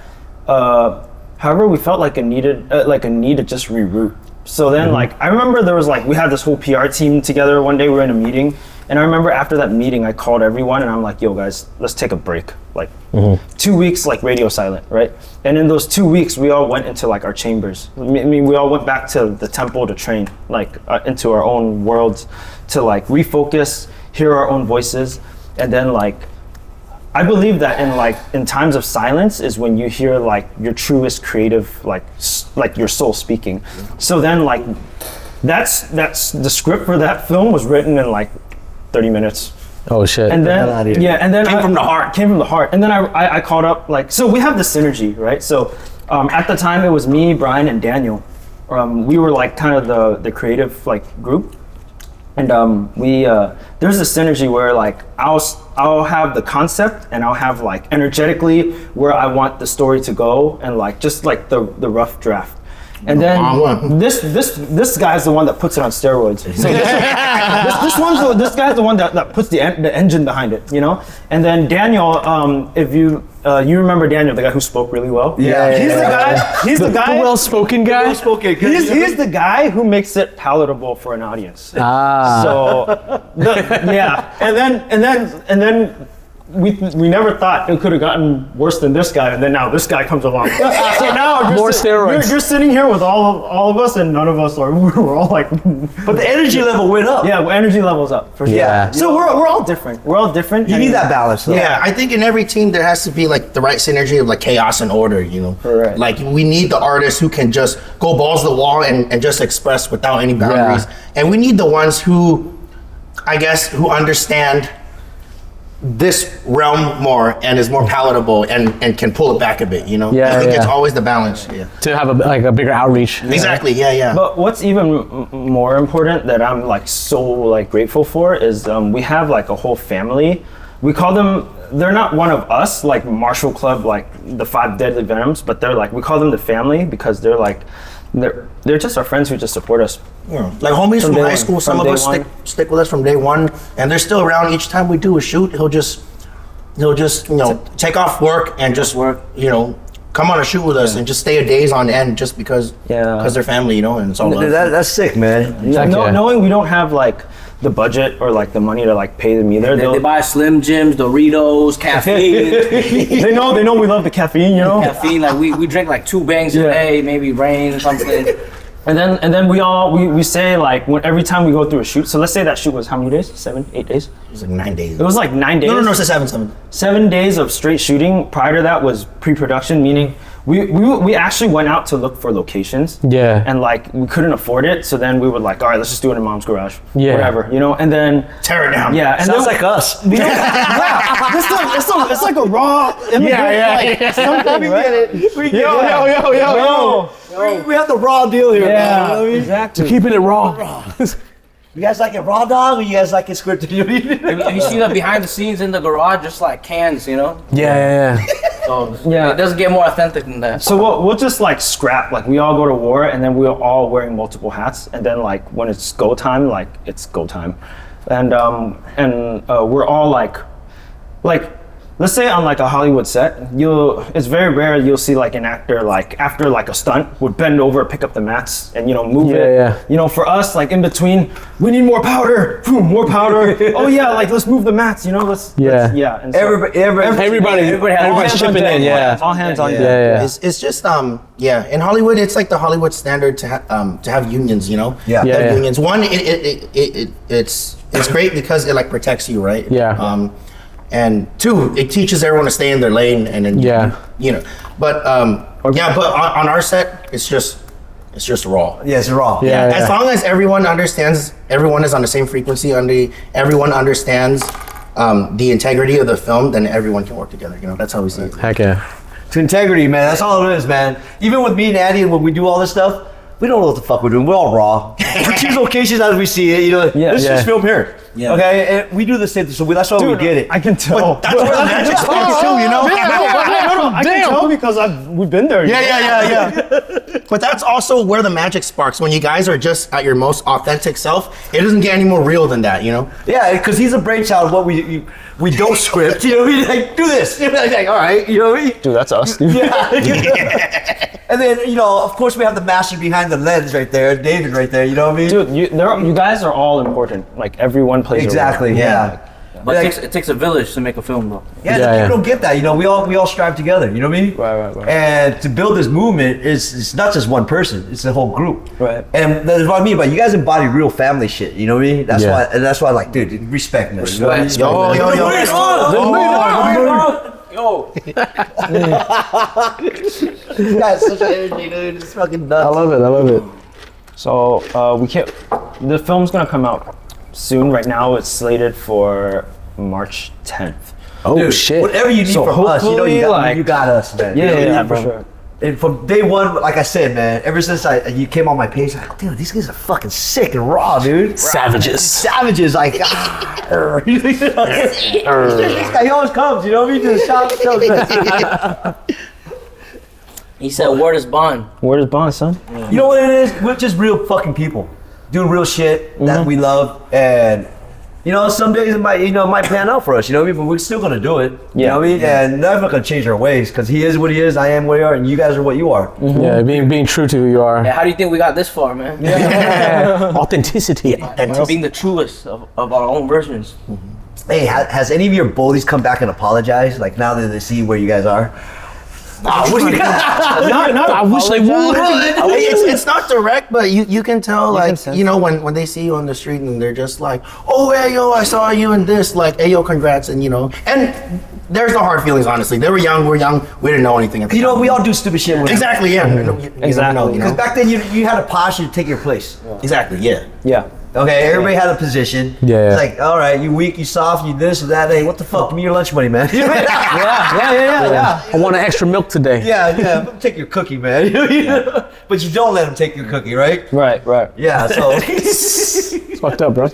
However, we felt like a need to just reroute. So then, like, I remember there was like we had this whole PR team together. One day we were in a meeting, and I remember after that meeting, I called everyone, and I'm like, "Yo, guys, let's take a break. Like, 2 weeks, like radio silent, right?" And in those 2 weeks, we all went into like our chambers. I mean, we all went back to the temple to train, like into our own worlds, to like refocus, hear our own voices, and then like. I believe that in times of silence is when you hear like your truest creative like your soul speaking. So then like that's the script for that film was written in like 30 minutes.
Oh shit.
And then and then
Came from the heart.
Came from the heart. And then I called up like so we have the synergy, right? So at the time it was me, Brian, and Daniel. We were like kind of the creative like group. And there's a synergy where like I'll have the concept and I'll have like energetically where I want the story to go and like just like the rough draft. And then this guy's the one that puts it on steroids. So this guy's the one that puts the engine behind it, you know. And then Daniel, if you remember Daniel, the guy who spoke really well. He's the guy.
The well-spoken guy.
Well-spoken.
He's the guy who makes it palatable for an audience. So and then we never thought it could have gotten worse than this guy, and then now this guy comes along. So now
More steroids.
You're sitting here with all of us, and none of us are. We're all like,
But the energy level went up.
yeah, energy levels up for sure.
Yeah.
So we're all different. We're all different.
You need that balance, though.
Yeah, I think in every team there has to be like the right synergy of like chaos and order, you know.
Correct.
Like we need the artists who can just go balls to the wall and just express without any boundaries. And we need the ones who, I guess, who understand this realm more and is more palatable and can pull it back a bit, you know.
Yeah,
I think
yeah.
it's always the balance. Yeah.
To have a bigger outreach.
Exactly. Yeah.
But what's even more important that I'm like so like grateful for is we have like a whole family. We call them. They're not one of us like Marshall Club, like the 5 Deadly Venoms, but they're like we call them the family because they're like they're just our friends who just support us.
Yeah. Like homies from
day
high
one.
school, some
From
of
day
us
one.
stick with us from day one, and they're still around each time we do a shoot. He'll just take off work and just come on a shoot with us and just stay a days on end just because they're family, you know, and it's all love.
That's sick, man.
Knowing we don't have like the budget or like the money to like pay them either.
They buy Slim Jims, Doritos, caffeine.
they know we love the caffeine, you know.
Caffeine, like we drink like 2 bangs a day, maybe rain or something.
And then we say like every time we go through a shoot. So let's say that shoot was how many days? 7, 8 days?
It was like 9 days.
It was like 9 days.
No, it's a 7.
7 days of straight shooting. Prior to that was pre-production, meaning we actually went out to look for locations.
Yeah.
And like we couldn't afford it, so then we were like, all right, let's just do it in mom's garage.
Yeah.
Whatever, you know. And then
Tear it down.
yeah, and
Sounds
then,
like us.
it's like a raw immigrant, like, something, right?
We have the raw deal here, man. You know what I mean?
Exactly.
Keeping it raw.
You guys like it raw dog, or you guys like it scripted?
Have you seen the behind the scenes in the garage, just like cans, you know?
Yeah.
So
Yeah.
it doesn't get more authentic than that.
So we'll just like scrap, like we all go to war and then we're all wearing multiple hats, and then like when it's go time, like it's go time. And we're all like let's say on like a Hollywood set, it's very rare you'll see like an actor like after like a stunt would bend over, pick up the mats and move it.
Yeah.
You know, for us, like in between, we need more powder, more powder. Oh yeah, like let's move the mats, let's yeah. And so
Everybody's chipping in, yeah.
all hands on deck.
Yeah.
It's just in Hollywood it's like the Hollywood standard to have unions,
Yeah.
To have
Yeah.
unions. One, it's great because it like protects you, right?
Yeah.
And two, it teaches everyone to stay in their lane, and then But on our set, it's just raw.
Yeah, it's raw.
Yeah.
As long as everyone understands, everyone is on the same frequency, everyone understands the integrity of the film, then everyone can work together. That's how we see it.
Heck yeah.
To integrity, man. That's all it is, man. Even with me and Andy, when we do all this stuff, we don't know what the fuck we're doing. We're all raw. We choose locations as we see it. Let's just film here.
Yeah.
Okay, and we do the same thing, so that's why we get it.
I can tell.
That's where the magic starts too,
I can tell because we've been there.
Yeah. But that's also where the magic sparks. When you guys are just at your most authentic self, it doesn't get any more real than that,
Yeah, because he's a brainchild of what we don't script. We like do this. Like, all right, what I mean?
Dude, that's us, dude.
Yeah. And then of course we have the master behind the lens right there, David right there. You know what I mean?
Dude, you guys are all important. Like everyone plays
Exactly.
a role.
Yeah.
But it takes a village to make a film, though.
Yeah, people don't get that. We all strive together. You know what I mean?
Right.
And to build this movement, it's not just one person; it's a whole group.
Right.
And that's what I mean. But you guys embody real family shit. You know what I mean? That's why, like, dude, respect me. You know what I mean?
Yo.
That's such an energy, dude. It's fucking nuts.
I love it.
So the film's gonna come out soon. Right now, it's slated for March 10th.
Oh
Dude,
shit.
whatever you need
So
from us,
hopefully,
you got us, man.
Yeah,
bro.
for sure.
And from day one, like I said, man, ever since you came on my page, like, dude, these guys are fucking sick and raw, dude. Savages, like, This guy, he always comes, you know what I mean? To the shop,
He said, "Word is bond."
Where is Bond, son?
You know what it is? We're just real fucking people doing real shit that we love, and some days it might pan out for us, but we're still gonna do it. You know what I mean? And never gonna change our ways, because he is what he is, I am what I are, and you guys are what you are.
Yeah, being true to who you are.
Yeah, how do you think we got this far, man?
Authenticity.
Being the truest of our own versions.
Hey, has any of your bullies come back and apologized? Like, now that they see where you guys are?
I wish they would.
It's not direct, but you can tell, when they see you on the street and they're just like, oh, hey, yo, I saw you in this, like, hey, yo, congrats, and and there's no hard feelings, honestly. They were young, we didn't know anything at the time.
We all do stupid shit.
Exactly, yeah.
Exactly.
Because back then you had a posture to take your place.
Exactly, yeah.
Yeah.
Okay, everybody had a position.
Yeah.
It's like, all right, you weak, you soft, you this or that. Hey, what the fuck? Give me your lunch money, man.
Yeah.
I want an extra milk today.
Yeah. Take your cookie, man. But you don't let them take your cookie, right?
Right.
Yeah. So.
It's fucked up, bro.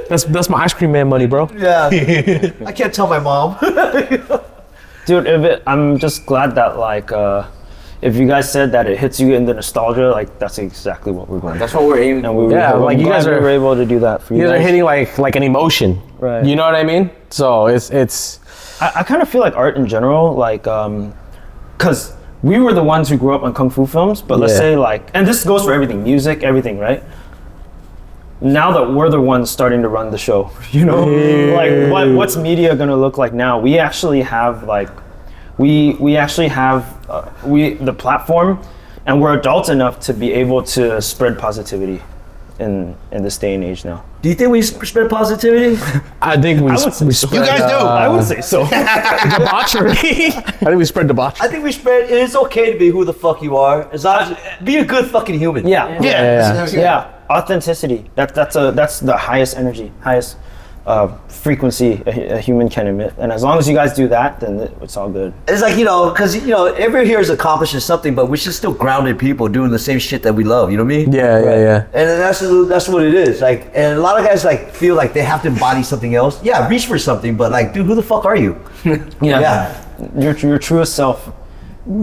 That's my ice cream man money, bro.
Yeah. I can't tell my mom.
Dude, I'm just glad that if you guys said that it hits you in the nostalgia, like that's exactly what we're going.
That's what we're aiming.
And
for.
you guys were able to do that for you.
You guys
guys
are hitting like an emotion.
Right.
You know what I mean? So it's.
I kind of feel like art in general, because we were the ones who grew up on kung fu films, but let's say and this goes for everything, music, everything, right? Now that we're the ones starting to run the show, what's media gonna look like now? We actually have the platform, and we're adults enough to be able to spread positivity in this day and age now.
Do you think we spread positivity?
I think we spread.
You guys do.
I would say so.
Debauchery. I think we spread debauchery.
I think we spread. It's okay to be who the fuck you are, as long as be a good fucking human.
Yeah. Authenticity. That's the highest energy, highest frequency a human can emit. And as long as you guys do that, then it's all good.
It's like, because everyone here is accomplishing something, but we're just still grounded people doing the same shit that we love. You know what I mean?
Yeah.
And that's what it is. Like, and a lot of guys like feel like they have to embody something else. Yeah, reach for something, but like, dude, who the fuck are you? Yeah.
Your truest self.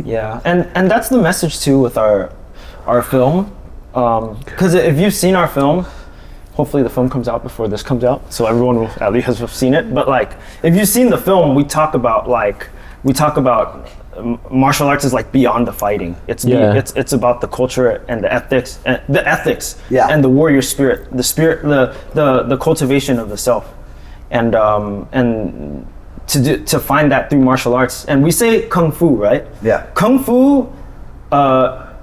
Yeah. And that's the message too with our film. Because if you've seen our film, hopefully the film comes out before this comes out, so everyone will at least have seen it. But like, if you've seen the film, we talk about martial arts is like beyond the fighting. It's about the culture and the ethics and the warrior spirit, the cultivation of the self, and to find that through martial arts. And we say kung fu, right?
Yeah.
Kung fu,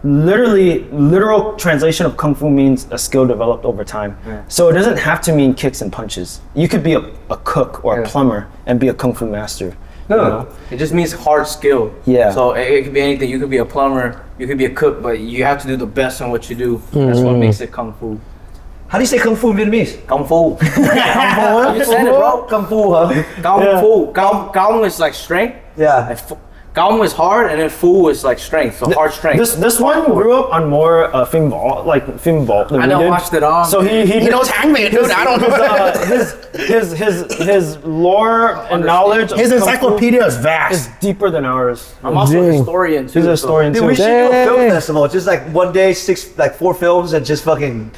literal translation of kung fu means a skill developed over time. So it doesn't have to mean kicks and punches. You could be a cook or a plumber and be a kung fu master.
No, it just means hard skill.
Yeah.
So it could be anything. You could be a plumber, you could be a cook, but you have to do the best on what you do. That's what makes it kung fu.
How do you say kung fu in Vietnamese?
Kung fu. You said it, bro.
Kung fu, huh?
Kung fu. Kung is like strength.
Yeah.
Kung is hard, and then fu is like strength. So hard strength.
This one grew up on more film ball.
I never watched it all.
So he
knows hangman, dude. I don't
know. His lore and knowledge.
His encyclopedia is vast.
Is deeper than ours.
I'm also a historian too.
He's a historian
Dude,
too.
we should do a film festival. Just like one day, 4 films, and just fucking.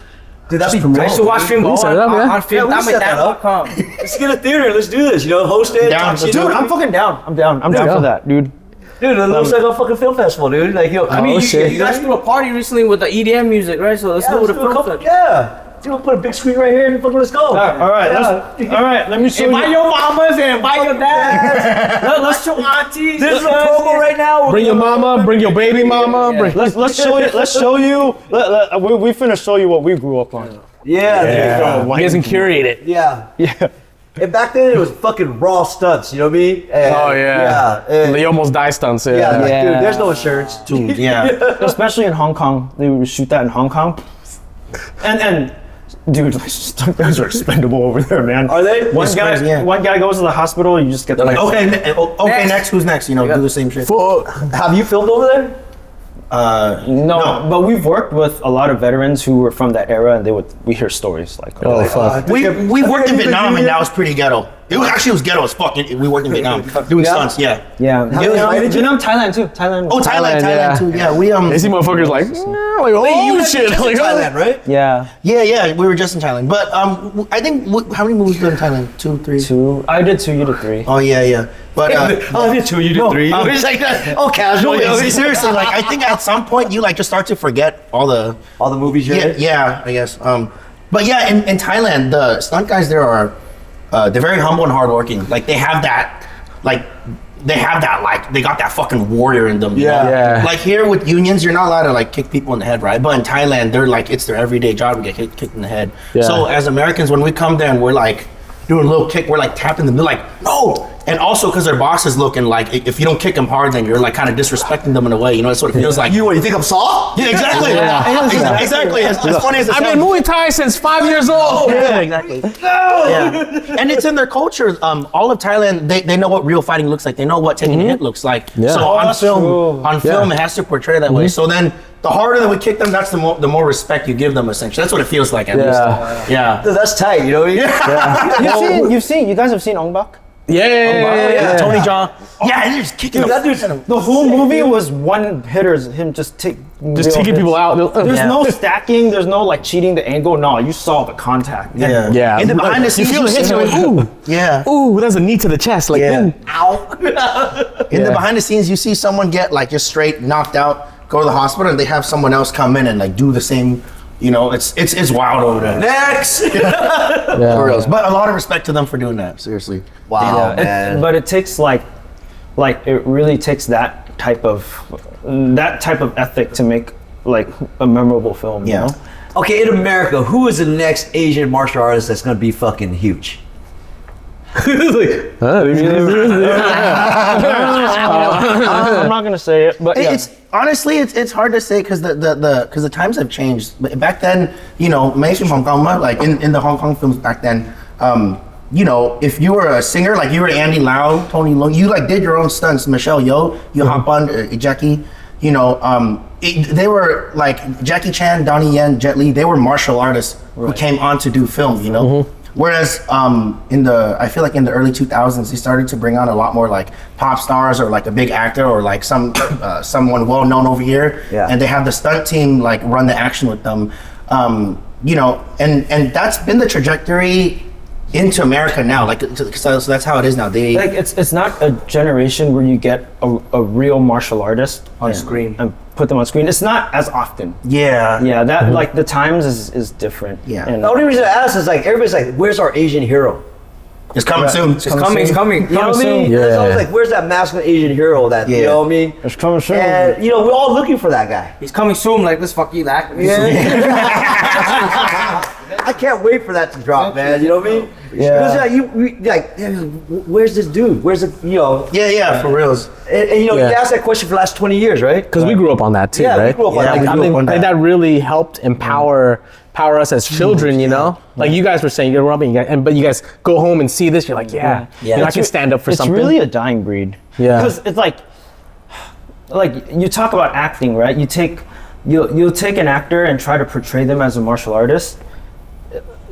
Dude, that'd be
I used to watch film ball
set it up,
on
we set that up.
film.
Let's get a theater. Let's do this. Host it.
Down.
talk shit.
Dude, I'm fucking down. I'm down for that, dude.
Dude, it looks like a fucking film festival, dude. Like,
I mean, you guys threw a party recently with the EDM music, right? So let's do it with a film festival.
Yeah. Dude, put a big screen right here and fucking let's go.
All right. Let me show
Invite
you.
your mamas and invite your dads. Let's show aunties.
This is a promo right now.
Bring your mama, bring your baby mama.
Let's show you. We finna show you what we grew up on.
Yeah.
You guys can curate it.
Yeah. And back then it was fucking raw stunts, you know what I mean? And, and,
They almost die stunts.
like, dude, there's no insurance.
Dude, yeah.
Especially in Hong Kong, they would shoot that in Hong Kong. And dude, stunt guys are expendable over there, man.
Are they?
One guy goes to the hospital, you just get
Like, okay, next, who's next? Do the same shit.
Have you filmed over there?
No, but we've worked with a lot of veterans who were from that era, and we hear stories like,
fuck.
We worked in Vietnam, and that was pretty ghetto. It was ghetto as fuck. We worked in Vietnam doing stunts. Yeah.
Vietnam, Thailand too. Thailand.
Oh, Thailand too. Yeah, we
They see motherfuckers like, oh shit. Like,
Thailand, right?
Yeah.
Yeah, we were just in Thailand. But I think how many movies did in Thailand? 2, 3.
2. I did 2. You did 3.
Oh yeah. But
I did 2, you did 3.
It's like that. Oh, casual. Seriously, like I think at some point you like just start to forget all the
movies you're in?
Yeah, I guess. But yeah, in Thailand, the stunt guys there are they're very humble and hardworking. Like they have that, like they got that fucking warrior in them. You know?
Yeah.
Like here with unions, you're not allowed to like kick people in the head, right? But in Thailand, they're like it's their everyday job to get kicked in the head.
Yeah.
So as Americans, when we come there and we're like doing a little kick, we're like tapping them. They're like, no. And also because their boss is looking like, if you don't kick them hard, then you're like kind of disrespecting them in a way. You know, that's what it feels like.
You think I'm soft?
Yeah, exactly. Exactly. As funny as it
I've
sounds.
been Muay Thai since 5 years old.
Yeah, exactly. Yeah. And it's in their culture. All of Thailand, they know what real fighting looks like. They know what taking a hit looks like.
Yeah.
So on film, it has to portray that way. So then, the harder that we kick them, that's the more respect you give them. Essentially, that's what it feels like. At least. Yeah.
Dude, that's tight. You know what I mean?
You guys have seen Ong Bak?
Yeah.
Tony Jaa. Yeah, and they're just kicking
Dude,
them.
that dude's
The whole movie was one hitters, him just taking
people out.
There's no stacking, there's no like cheating the angle. No, you saw the contact.
Yeah.
In the behind the scenes,
you feel the hits. You're like, ooh.
Yeah.
Ooh, that's a knee to the chest. Like, ooh.
In the behind the scenes, you see someone get like just straight knocked out, go to the hospital, and they have someone else come in and like do the same. You know, it's wild over there.
next.
For reals. But a lot of respect to them for doing that. Seriously.
Wow, man.
But it takes like it really takes that type of ethic to make like a memorable film. You know?
Okay, in America, who is the next Asian martial artist that's gonna be fucking huge?
I'm not gonna say it, but yeah.
It's honestly, it's hard to say because the times have changed. But back then, you know, mainstream Hong Kong, like in the Hong Kong films back then, you know, if you were a singer, like you were Andy Lau, Tony Leung, you like did your own stunts. Michelle Yeoh, you hop on Jackie, you know, they were like Jackie Chan, Donnie Yen, Jet Li. They were martial artists who came on to do film, you know. Whereas I feel like in the early 2000s, they started to bring on a lot more like pop stars or like a big actor or like someone well known over here, and they have the stunt team like run the action with them, you know, and that's been the trajectory into America now. Like so that's how it is now. They
like it's not a generation where you get a real martial artist
on screen
and put them on screen. It's not as often.
Yeah,
that like the times is different.
Yeah,
and
the only reason I ask is like everybody's like, "Where's our Asian hero?"
It's coming soon.
It's coming.
You know what I mean?
Yeah.
It's always like, "Where's that masculine Asian hero?" That you know what I mean?
It's coming soon.
And you know, we're all looking for that guy.
He's coming soon. Like this, fuck you, that.
I can't wait for that to drop, man. You know what I mean?
Yeah.
Because where's this dude? Where's the, you know?
Yeah, for reals.
And you know, you asked that question for the last 20 years, right?
Because we grew up on that too,
Yeah, we
right?
grew up on that.
Like,
We
I
grew
think,
up on
like,
that.
that really helped empower us as children, you know? Like you guys were saying, you're rubbing, but you guys go home and see this, you're like, yeah. You know, I can stand up for something.
It's really a dying breed.
Yeah.
Because it's like you talk about acting, right? You'll take an actor and try to portray them as a martial artist.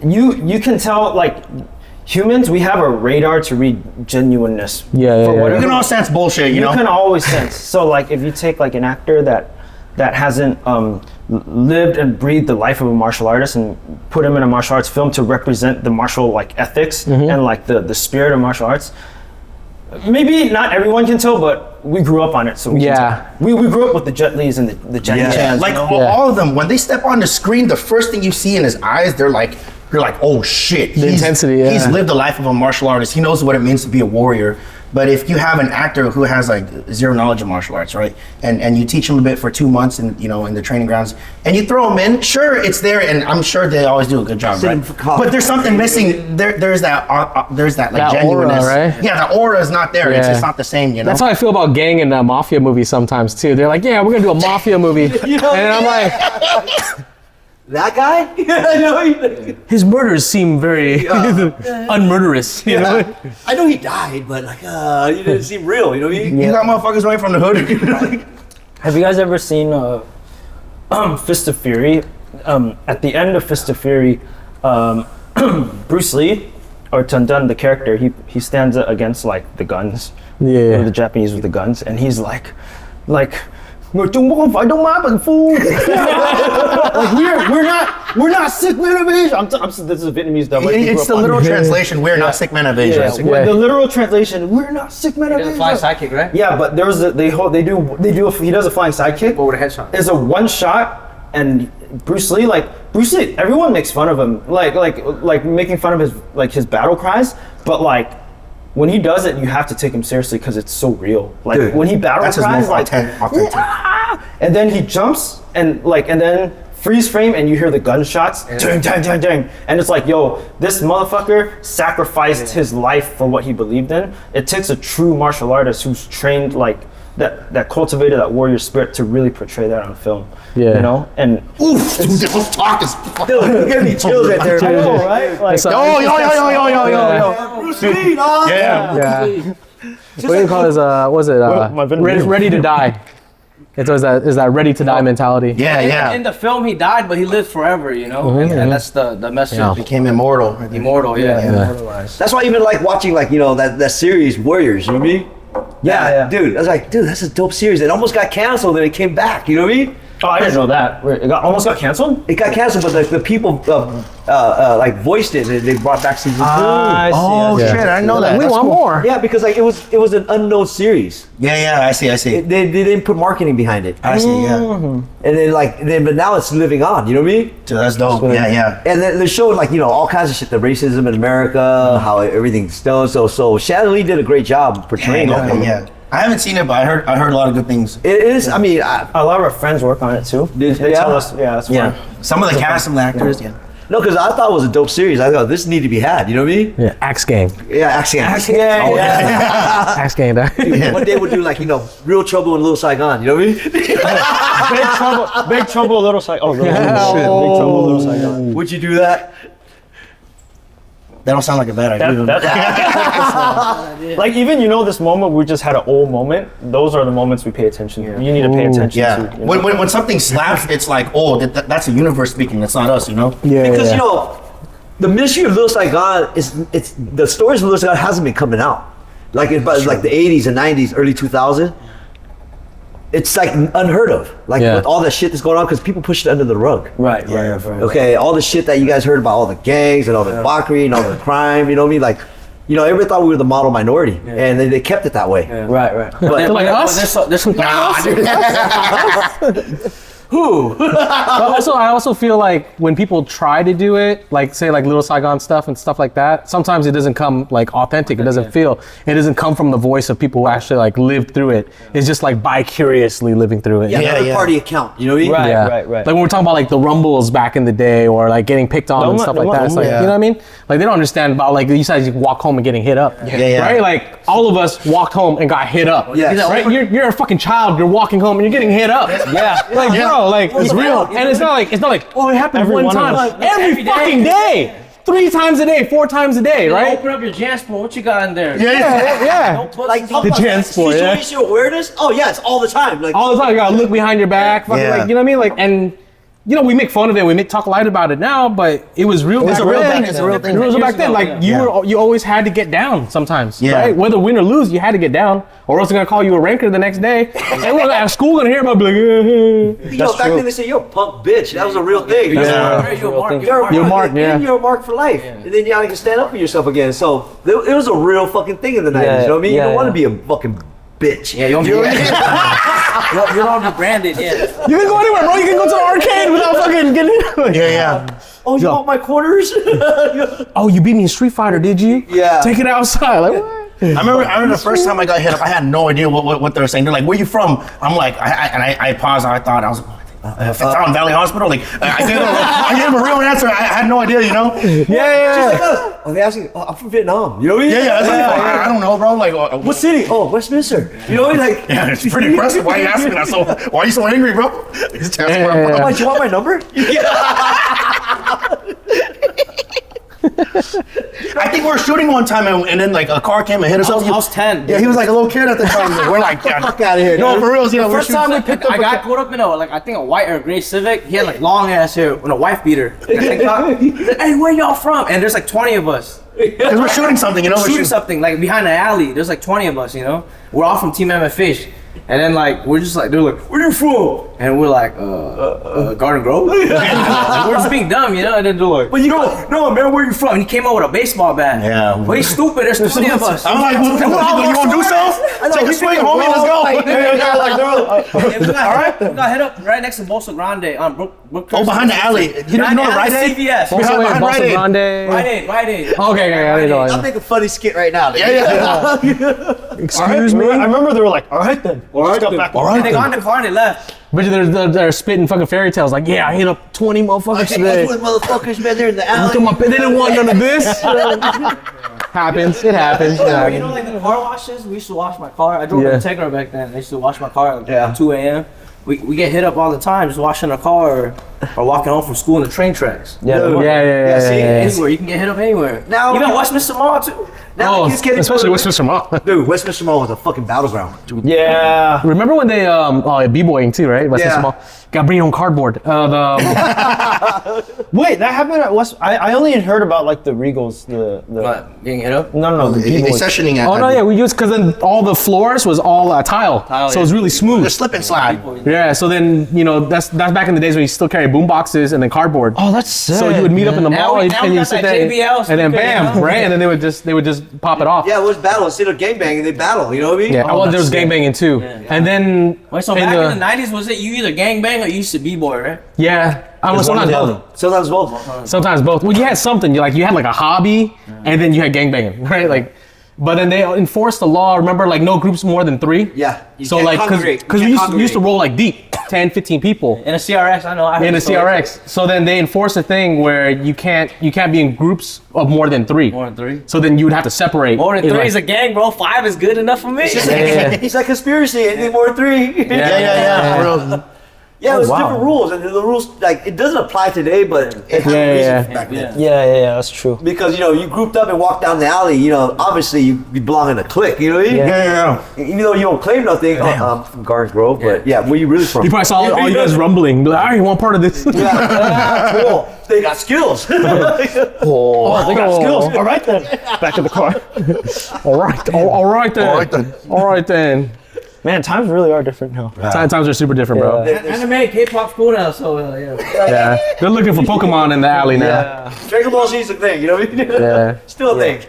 You can tell, like, humans, we have a radar to read genuineness.
You can all sense bullshit, you know?
You can always sense. So like if you take like an actor that hasn't lived and breathed the life of a martial artist and put him in a martial arts film to represent the martial like ethics and like the spirit of martial arts, maybe not everyone can tell, but we grew up on it, so we can tell. We grew up with the Jet Lis and the Jackie Chans.
Like all of them, when they step on the screen, the first thing you see in his eyes, you're like, oh shit.
The intensity,
He's lived the life of a martial artist. He knows what it means to be a warrior. But if you have an actor who has like zero knowledge of martial arts, right, and you teach him a bit for 2 months in the training grounds, and you throw him in, sure, it's there, and I'm sure they always do a good job, right? But there's something missing. There's that like
that
genuineness,
aura, right?
Yeah, the aura is not there. It's not the same, you know.
That's how I feel about gang and mafia movies sometimes too. They're like, yeah, we're gonna do a mafia movie, and I'm like,
that guy? I know
his murders seem very unmurderous. You know?
I know he died, but like, he didn't seem real. You know what I mean?
You got motherfuckers away from the hood.
Have you guys ever seen Fist of Fury? At the end of Fist of Fury, Bruce Lee, or Tun Dun, the character, he stands against like the guns, or the Japanese with the guns, and he's like. Người Trung Quốc không phải Đông Á bằng phu. Like we're not sick men of Asia. This is a Vietnamese dub.
It's the literal translation. We're not sick men of Asia.
The literal translation. We're not sick men of Asia.
Flying sidekick, right?
Yeah, but there was he does a flying sidekick.
But with a headshot.
It's a one shot, and Bruce Lee, everyone makes fun of him, like making fun of his battle cries, but like. When he does it, you have to take him seriously because it's so real. Like dude, when he battle cries, like, and then he jumps and then freeze frame and you hear the gunshots, dang, dang, dang, dang, and it's like, yo, this motherfucker sacrificed his life for what he believed in. It takes a true martial artist who's trained like that cultivated that warrior spirit to really portray that on film. Yeah, you know, and
oof, dude, this talk is
dude, give me chills right there.
I know, right? Like,
yo.
Bruce Lee, dog.
Yeah. What do you call his? Was it ready to die? It's always that ready to die mentality.
Yeah.
In the film, he died, but he lived forever. You know, and that's the message.
Yeah. Became immortal.
Immortalized.
That's why I even like watching that series Warriors. You know what I mean? Yeah. Dude, I was like, dude, that's a dope series. It almost got canceled and it came back. You know what I mean?
Oh, I didn't know that. It almost got canceled?
It got canceled, but the people like voiced it and they brought back season 2.
Oh shit, I didn't know that.
We want more.
Yeah, because like it was an unknown series.
Yeah, I see.
They didn't put marketing behind it.
I see, yeah.
And but now it's living on. You know what I mean?
Dude, that's dope. Yeah.
And they're showing like all kinds of shit, the racism in America, how everything's done. So Shannon Lee did a great job portraying that.
Yeah. I haven't seen it, but I heard a lot of good things.
It is. I mean,
A lot of our friends work on it too. They tell us, that's fun.
Some of the cast and the actors. Yeah.
no, because I thought it was a dope series. I thought this need to be had. You know what I mean?
Yeah, Axe Gang.
Yeah, actually.
Axe Gang. Dog.
One day we'll do like Real Trouble in Little Saigon. You know what I mean?
Big Trouble, Little Saigon. Oh, shit. Big Trouble, Little Saigon.
Would you do that?
That don't sound like a bad idea.
Like even this moment we just had an old moment. Those are the moments we pay attention to. You need to pay attention
Yeah.
to.
When something slaps, it's like, oh, that's the universe speaking. It's not us,
Yeah,
Because
yeah.
the mystery of Little Saigon it's the stories of Little Saigon hasn't been coming out. Like like the 80s and 90s, early 2000s. It's like unheard of. Like with all the shit that's going on, because people push it under the rug.
Right.
Okay, all the shit that you guys heard about all the gangs and all the debauchery and all the crime, you know what I mean? Like, everybody thought we were the model minority, and they kept it that way.
Right.
But
Like us?
There's some
But I also feel like when people try to do it, like say like Little Saigon stuff and stuff like that, sometimes it doesn't come like authentic. It doesn't come from the voice of people who actually like lived through it. It's just like vicariously living through it.
another party account, you know what I mean?
Right.
Like when we're talking about like the rumbles back in the day, or like getting picked on and stuff like that. It's like, you know what I mean? Like they don't understand about like you said, you walk home and getting hit up. Right? Like all of us walked home and got hit up. Right? You're a fucking child. You're walking home and you're getting hit up. Like bro, like it's real. And it's not like oh, it happened one time. Every fucking day. 3 times a day, 4 times a day, right?
Open up your JanSport. What you got in there?
Yeah.
Like
The JanSport, yeah.
situational awareness? Oh yeah, it's all the time. Like
All the time, you gotta look behind your back, fucking like, you know what I mean? Like, and we make fun of it, we talk light about it now, but it was real.
It's
back
a real
then.
thing. It's a real thing.
It was back then. Like you always had to get down sometimes,
Yeah.
right? Whether win or lose, you had to get down, or else they're gonna call you a ranker the next day. Everyone at school gonna hear about, be like,
back then they say you're a punk bitch. That was a real thing.
You're a mark.
You're a
mark,
and you're a mark for life. And then you gotta stand up for yourself again. So it was a real fucking thing in the 90s. You know what I mean? You don't want to be a fucking bitch.
Yeah, you don't you don't be branded. Yeah.
you can go anywhere, bro. You can go to the arcade without fucking getting.
Yeah.
Oh, you want my quarters?
Oh, you beat me in Street Fighter, did you?
Yeah.
Take it outside. Like what?
I remember the first time I got hit up, I had no idea what they were saying. They're like, where you from? I'm like, I paused and I thought, I was like, Fountain Valley Hospital? Like, I gave him a real answer. I had no idea,
Yeah. Oh, they asking, I'm from Vietnam. You know what I mean?
Yeah, I don't know, bro. Like,
What city? Oh, Westminster. You know what I mean? Like,
yeah, it's pretty impressive. Why are you asking that? So, why are you so angry, bro? Just ask where I'm from.
do you want my number?
I think we were shooting one time and then like a car came and hit us.
I was 10.
Yeah, he was like a little kid at the time. We're like, yeah,
Fuck out of here.
no, for real. Yeah,
First time we picked up, I got caught up in I think a white or gray Civic. He had like long ass hair and a wife beater. He's like, hey, where y'all from? And there's like 20 of us.
because we're shooting something,
We're shooting something like behind the alley. There's like 20 of us, We're all from Team Mammoth Fish. And then like we're just like they're like, where you from? And we're like, Garden Grove. We're just being dumb, And then they're like, but no, man, where you from? And he came out with a baseball bat.
Yeah.
But he's stupid. There's 20 of us.
I'm like, you want to do something? Take a swing, homie. Let's go.
All right, we got hit up right next to Bolsa Grande on Brook.
Oh, behind the alley. You know the Rite Aid?
CVS.
Also,
behind
Bossa
Rite Aid.
Grande.
Rite Aid.
Okay, I know.
I'll make a funny skit right now.
Yeah.
Excuse me.
I remember they were like, all right then.
All right,
And they got in the car and they left.
But they're spitting fucking fairy tales like, yeah, I hit up 20 motherfuckers today.
Motherfuckers, man, they're in the
Look
alley.
at my, they didn't want none of this. Happens. It happens.
Like the car washes, we used to wash my car. I drove an Integra back then. I used to wash my car at 2 a.m. We get hit up all the time just washing a car or walking home from school in the train tracks.
Yeah.
See,
Anywhere. You can get hit up anywhere.
Now-
Even Westminster Mall too.
Now the kids can't
especially
go-
Westminster Mall.
Dude, Westminster Mall was a fucking battleground.
Yeah.
Remember when they b-boying too, right? Westminster
Yeah.
Mall. Gotta bring your own cardboard.
Wait, that happened at West. I only had heard about like the Regals, the
What? Getting hit up?
no, the
They
B-boys.
sessioning at.
Oh no, yeah, we used because then all the floors was all tile, so it was really
The
smooth.
slip and slide.
Yeah, so then that's back in the days when you still carry boom boxes and then cardboard.
Oh, that's sick.
So you would meet up in the
Now
mall
we
and you
got
sit
that
there,
JBL
and then
speaker,
bam, right, and then they would just pop it off.
Yeah, it was battle. Instead of gangbanging, they battle. You know what I mean?
Yeah, well, there was gangbanging too, and then
Wait, so back in the 90s, was it you either gangbang or you used to b-boy, right?
yeah, I was sometimes both.
Sometimes both.
Sometimes both. Well, you had something. You had like a hobby, and then you had gangbanging, right? Like, But then they enforced the law. Remember, like no groups more than 3.
Yeah. You
So
can't
like,
congregate.
because
You
we
can't
used to roll like deep, 10, 15 people
In a CRX, I know. I heard
in a
the story.
CRX. So then they enforced a thing where you can't be in groups of more than 3.
More than 3.
So then you would have to separate.
More than
It's
3
like-
is a gang, bro. 5 is good enough for me.
It's like conspiracy. Anything more than 3.
Yeah.
Yeah, it was
wow.
different rules, and the rules like it doesn't apply today, but it had a reason back then.
Yeah, that's true.
Because you grouped up and walked down the alley. Obviously you belong in a clique. You know what I mean?
Yeah.
Even though you don't claim nothing, I'm from Garden Grove, but yeah, where you really from?
You probably saw all you guys rumbling. Be like, all right, you want part of this?
Yeah, cool. They got skills.
They got skills. All right then. Back to the car.
all right then. All right then.
Man, times really are different now.
Times are super different, bro.
Anime, K-pop's cool now, so yeah.
Yeah, they're looking for Pokemon in the alley now.
Dragon Ball Z is a thing. You know what I mean?
Yeah.
Still a thing.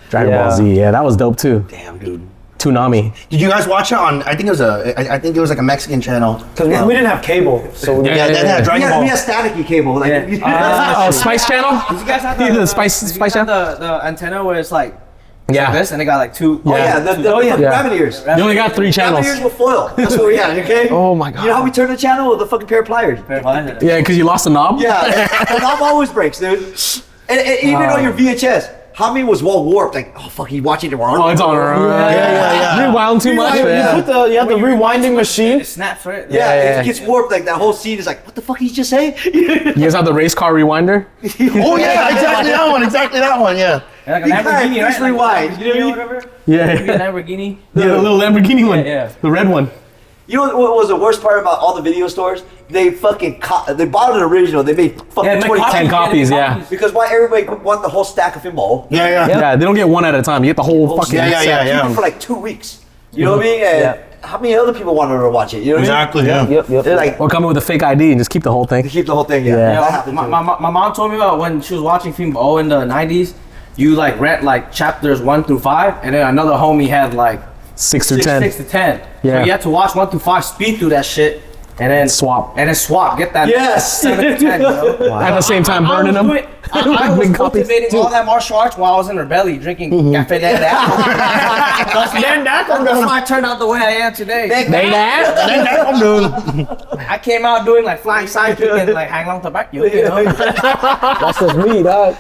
Dragon Ball Z, yeah, that was dope too.
Damn, dude.
Toonami.
Did you guys watch it on? I think it was like a Mexican channel.
Because we didn't have cable, so we
Yeah, they had Dragon Ball.
We had staticky cable. Like,
Oh, Spice Channel?
Did you guys have
Yeah,
the,
the Spice Channel?
the antenna where it's like
Yeah.
this, and they got like 2.
Oh yeah, the fucking
Yeah.
rabbit ears.
You only got 3
Rabbit
channels.
ears with foil. That's what we had. Okay.
Oh my god.
You know how we turned the channel with a fucking pair of pliers?
Yeah, because you lost the knob?
Yeah, the knob always breaks, dude. And even on your VHS, how many was wall warped? Like, oh fuck, you watching it wrong?
Oh, it's on.
Yeah.
Rewound too much.
You
Yeah.
put you have the rewinding machine.
It snaps, right?
Yeah, it gets warped. Like that whole scene is like, what the fuck did you just say?
You guys have the race car rewinder?
Oh yeah, exactly that one. Yeah.
Like a
You can't
Lamborghini, right?
easily
Like a
wide, you know
Lamborghini
what I
or whatever.
Yeah.
You get a Lamborghini.
Yeah, the little Lamborghini one.
Yeah.
The red one.
You know what was the worst part about all the video stores? They fucking they bought an original. They made fucking
Yeah,
20
10 copies, yeah.
Because why everybody want the whole stack of pinball?
Yeah.
Yeah, they don't get one at a time. You get the whole fucking
Yeah.
Keep it for like 2 weeks. You know what I mean? And how many other people wanted to watch it? You know what I mean?
Exactly. Yeah.
They're like,
Or come in with a fake ID and just keep the whole thing.
to keep the whole thing. Yeah,
Yeah.
that happened too.
My mom told me about when she was watching Film O in the 90s. You like rent like chapters 1 through 5, and then another homie had like
6 through 10.
6 to 10.
Yeah.
So you had to watch 1 through 5, speed through that shit, and then
Swap.
Get that
Yes.
7 to 10. You know?
At the same time burning them.
I
Like
was
big copies.
cultivating all that martial arts while I was in Rebellion, drinking cafe de That's why I turned out the way I am today. I came out doing like flying sidekick and like hang long tobacco, you know?
That's just me, dog.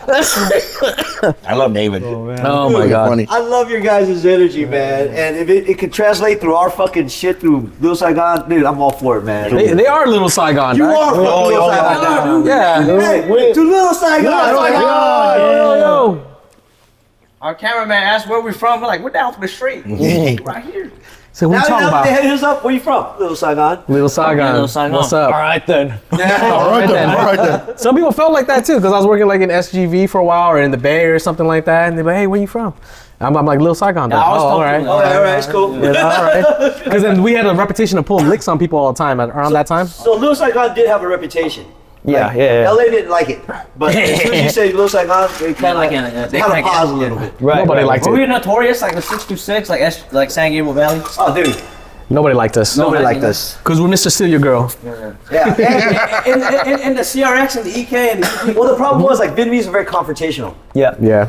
I love David.
Oh my god.
Funny.
I love your guys' energy, man. And if it could translate through our fucking shit through Little Saigon, dude, I'm all for it, man.
They are Little Saigon,
You
right?
are fucking Little Saigon.
Yeah.
Hey, to Little Saigon.
Yo.
Our cameraman asked where we from. We're like, we're down the street. Right here.
So what
Now
you talking
they
about?
hit us up. Where you from? Little Saigon.
Little Saigon.
Little Saigon.
What's up?
All right then.
All right then.
Some people felt like that too, because I was working like in SGV for a while or in the Bay or something like that, and they're like, "Hey, where you from?" I'm like Little Saigon.
Yeah, I was
all right.
comfortable.
All right, it's cool.
Yeah, all right. Because then we had a reputation of pulling licks on people all the time around that time.
So Little Saigon did have a reputation.
Yeah.
LA didn't like it, but as soon as you say Little Saigon, they kind of pause a little bit.
Right.
Nobody liked
Were we
it.
notorious like the 626, like San Gabriel Valley?
Oh, dude,
Nobody liked us.
nobody liked us.
Because we're Mr. Steal Your Girl.
Yeah.
In the CRX and the EK and the
Well, the problem was like Vietnamese are very confrontational.
Yeah.
Yeah.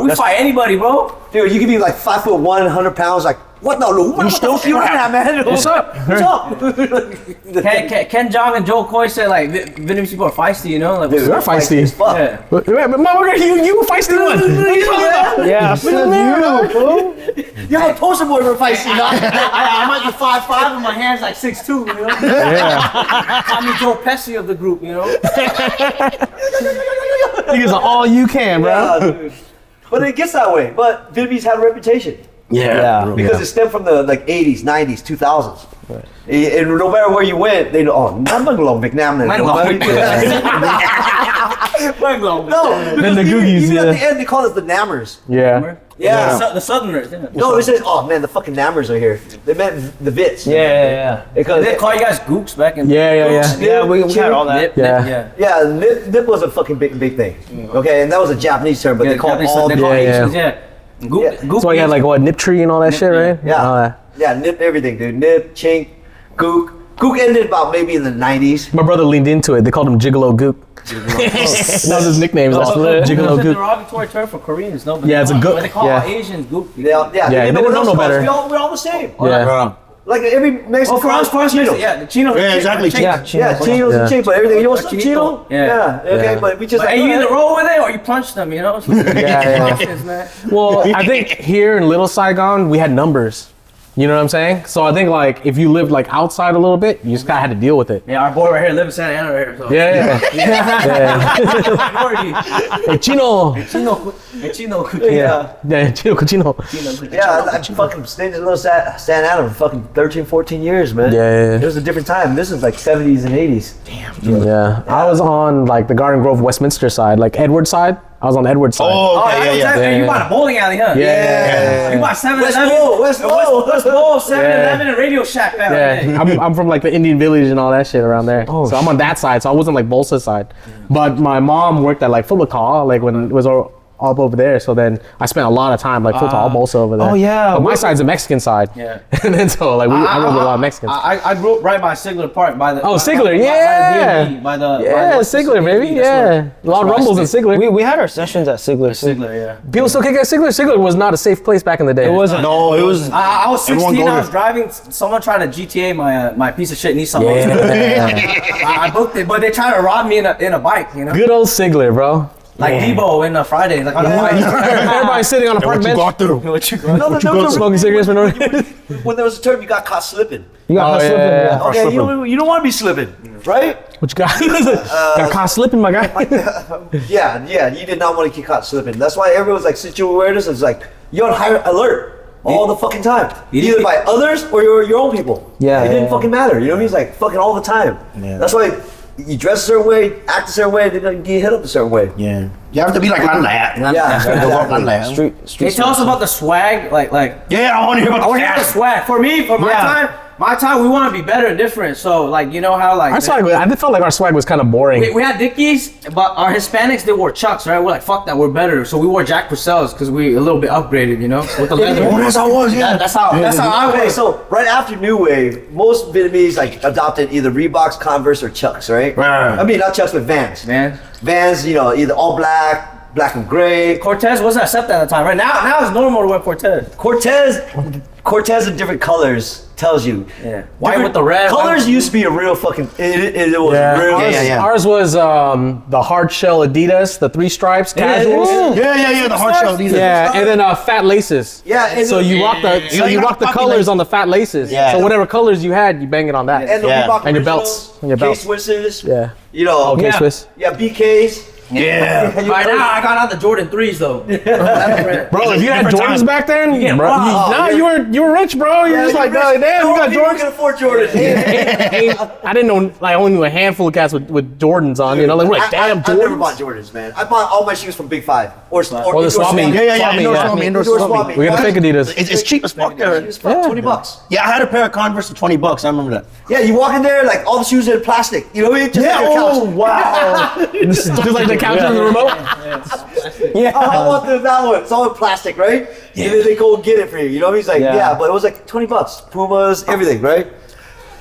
we fight anybody, bro.
Dude, you could be like 5'1", 100 pounds. Like, what the? What the fuck you running at, man?
What's up?
What's up?
Ken Jong and Joe Coy said like Vietnamese people are feisty, you know? Like,
Dude,
We're feisty.
as fuck.
yeah.
But motherfucker, you a feisty one.
Yeah. You.
You have a poster boy for feisty, not.
I might be 5'5" and my hand's like 6'2", you know?
Yeah.
I'm the Joe Pesci of the group, you know?
Niggas are all you can, bro.
Yeah, dude. But it gets that way. But Vietnamese had a reputation
Yeah.
because it stemmed from the like 80s, 90s, 2000s. Right. And no matter where you went, they know. Oh, I'm gonna go Vietnam. No,
Then the
because
Googies,
even
yeah.
at the end they call us the Nammers.
Yeah.
Yeah.
The Southerners, yeah.
No, it says, oh man, the fucking Nammers are here. They meant the Vits.
Yeah.
Because
They call you guys gooks back in
Yeah.
Yeah, we had all that.
Nip,
Yeah.
yeah.
yeah, nip was a fucking big thing. Okay, and that was a Japanese term, but they call all
they call
Yeah,
Asians, yeah. Goop,
Yeah.
goop
So you had like what, Nip Tree and all that shit, right?
Yeah.
All that.
Yeah, nip everything, dude. Nip, chink, gook, Gook ended about maybe in the 90s.
My brother leaned into it. They called him Gigolo Gook. That was his nickname. Gigolo
It's a
Gook.
derogatory term for Koreans, no? But
Yeah, it's a gook.
When they call
Yeah.
Asians gook.
Yeah,
they didn't know no better.
We're all the same.
Yeah.
Like every Mexican.
Oh, for us,
Chino.
yeah, the Chino.
Yeah, exactly.
Yeah,
Yeah, Chino's
Yeah.
a chino, but everything. You know what's up,
Chinito.
Chino?
Yeah.
Okay,
Yeah.
but we just
But
like.
hey, you
alright.
either roll with it or you punch them, you know?
Yeah.
Man.
Well, I think here in Little Saigon, we had numbers. You know what I'm saying? So I think like if you lived like outside a little bit, you just kind of had to deal with it.
Yeah, our boy right here lives in Santa Ana right here. So.
Yeah.
Minority.
Hey, Chino.
Chino.
Yeah.
Yeah, Chino Cochino.
Yeah, I fucking stayed in little Santa Ana for fucking 13, 14 years, man.
Yeah.
It was a different time. This was like 70s and 80s.
Yeah. I was on like the Garden Grove Westminster side, like Edward side. I was on Edward side.
Oh, okay, yeah.
You bought a bowling alley, huh?
Yeah.
You bought 7-Eleven.
West Lowell.
West Lowell, 7-Eleven, and Radio Shack back
Yeah, I'm from like the Indian Village and all that shit around there. So I'm on that side. So I wasn't like Bolsa's side. But my mom worked at like Foot Locker, like when it was all up over there. So then I spent a lot of time like Foot Bolsa over there.
Oh, yeah.
But my side's the Mexican side.
Yeah.
And then so like I rode with a lot of Mexicans.
I grew up right by Sigler Park by the.
Oh, Sigler,
by
yeah.
the B&B, by the.
Yeah, Sigler, maybe. Yeah. A lot of rumbles in Sigler.
We had our sessions at Sigler. too.
Sigler, yeah.
People still kick at Sigler. Sigler was not a safe place back in the day.
It wasn't.
No, it was.
I was
Everyone
16.
go
I was
there.
driving. Someone tried to GTA my piece of shit Nissan.
Yeah.
I booked it, but they tried to rob me in a bike. You know,
Good old Sigler, bro.
like Debo in Friday, like on a bike.
Everybody sitting on a park
What you
bench.
got through?
No, no,
Smoking cigarettes for no reason.
when there was a term, you got caught slipping.
You got
Oh,
caught
yeah,
slipping.
yeah,
Yeah.
Okay, you don't want to be slipping, right?
What you got? Got caught slipping, my guy.
Yeah, you did not want to get caught slipping. That's why everyone's like situational awareness is like you're on high alert all the fucking time, either by others or your own people.
Yeah,
it didn't
yeah.
fucking matter. You know what I mean? It's like fucking all the time.
Yeah.
That's why you dress a certain way, act a certain way, then you get hit up a certain way.
Yeah. You have to be like Lanlat.
Yeah,
Street.
Hey, tell us about the swag, like.
Yeah, I want to hear about
I want to hear the swag. For me, for my time, we want to be better and different. So, like, you know how, like.
Our swag, I felt like our swag was kind of boring.
We had Dickies, but our Hispanics, they wore Chucks, right? We're like, fuck that, we're better. So we wore Jack Purcells because we a little bit upgraded, you know? With the leather.
Oh, that's how it was, yeah.
That's how I
Okay,
was.
so right after New Wave, most Vietnamese like adopted either Reeboks, Converse, or Chucks, right?
Right.
I mean, not Chucks, but Vans.
Man.
Vans, you know, either all black, black and gray.
Cortez wasn't accepted at the time, right? Now it's normal to wear Cortez.
Cortez in different colors tells you.
Yeah. White with the red.
Colors used to be a real fucking. It was real.
Yeah.
Ours was the hard shell Adidas, the 3 stripes, casuals.
Yeah, the hard shell. These
Yeah, and then fat laces.
Yeah, and
So you rock the colors on the fat laces.
Yeah.
So whatever colors you had, you bang it on that.
And the
Yeah.
Reebok
And your
originals,
belts. And your belts.
K-Swisses.
Yeah.
You know.
Okay,
yeah.
Swiss.
Yeah, BKs.
Yeah.
Right now, I got out the Jordan 3s though.
Bro, if you had
Different
Jordans
time.
back then,
get
bro,
robbed.
you were rich, bro. You're just like, oh, damn, you got
People
Jordans.
can afford Jordans.
I didn't know. I only knew a handful of cats with Jordans on. You know, like we're like, damn,
I never
Jordans.
bought Jordans, man. I bought all my shoes from Big Five or
Or the
indoor
swap meet.
Yeah.
Swap meet,
Indoor swap meet, indoor swap meet.
We got fake Adidas.
It's cheap as fuck there.
It's for $20.
Yeah, I had a pair of Converse for $20. I remember that.
Yeah, you walk in there like all the shoes are in plastic. You know what I mean? Just like your couch.
wow.
Just like the couch and the remote.
I want that one. It's all in plastic, right? Yeah. And then they go get it for you. You know what I mean? He's like, yeah, but it was like $20. Pumas, everything, right?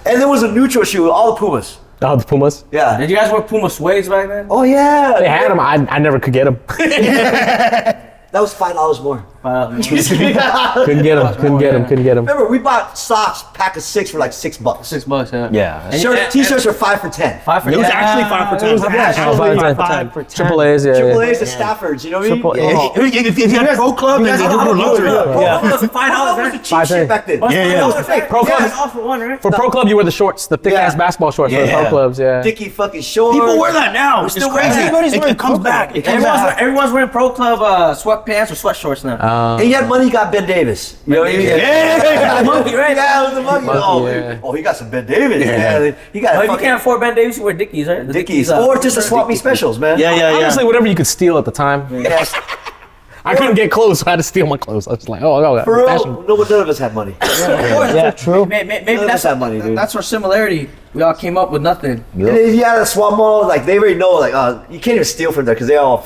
And there was a neutral shoe, all the Pumas.
Oh, the Pumas.
Yeah.
Did you guys wear Puma suedes back then?
Oh yeah.
They had them. I never could get them.
That was $5 more.
Couldn't get them.
Remember, we bought socks, pack of 6 for like $6.
$6, yeah.
Yeah.
Shirts, t-shirts are 5 for 10.
5 for
It was actually 5 for 10.
Yeah,
Five for 10. Triple A's, yeah.
Triple A's, the Staffords, you know what I mean?
If you had Pro Club, then they do luxury.
That was the cheap shit back then.
Pro Clubs.
All for one, right?
For Pro Club, you wear the shorts, the thick ass basketball shorts for the Pro Clubs, yeah.
Dicky fucking shorts.
People wear that now. It's
still wear
crazy.
that.
It comes back. It comes back.
Everyone's wearing Pro Club sweatpants or sweatshorts now.
And he had money, he got Ben Davis. You know what I mean?
Yeah.
Monkey, right?
Yeah, it was the monkey. Oh, he got some Ben Davis. Yeah. He got
But if you
fucking
can't afford Ben Davis, you wear Dickies, right? The
Dickies. Or just the swap me specials, man.
Yeah.
Honestly, whatever you could steal at the time.
Yes.
I couldn't get clothes, so I had to steal my clothes. I was like, oh,
For
fashion.
real, none of us had money.
Yeah, true.
Maybe
None of us
that's
had money, dude.
That's our similarity.
we all came up with nothing.
And if you had a swap mall, like they already know, like you can't even steal from there because they all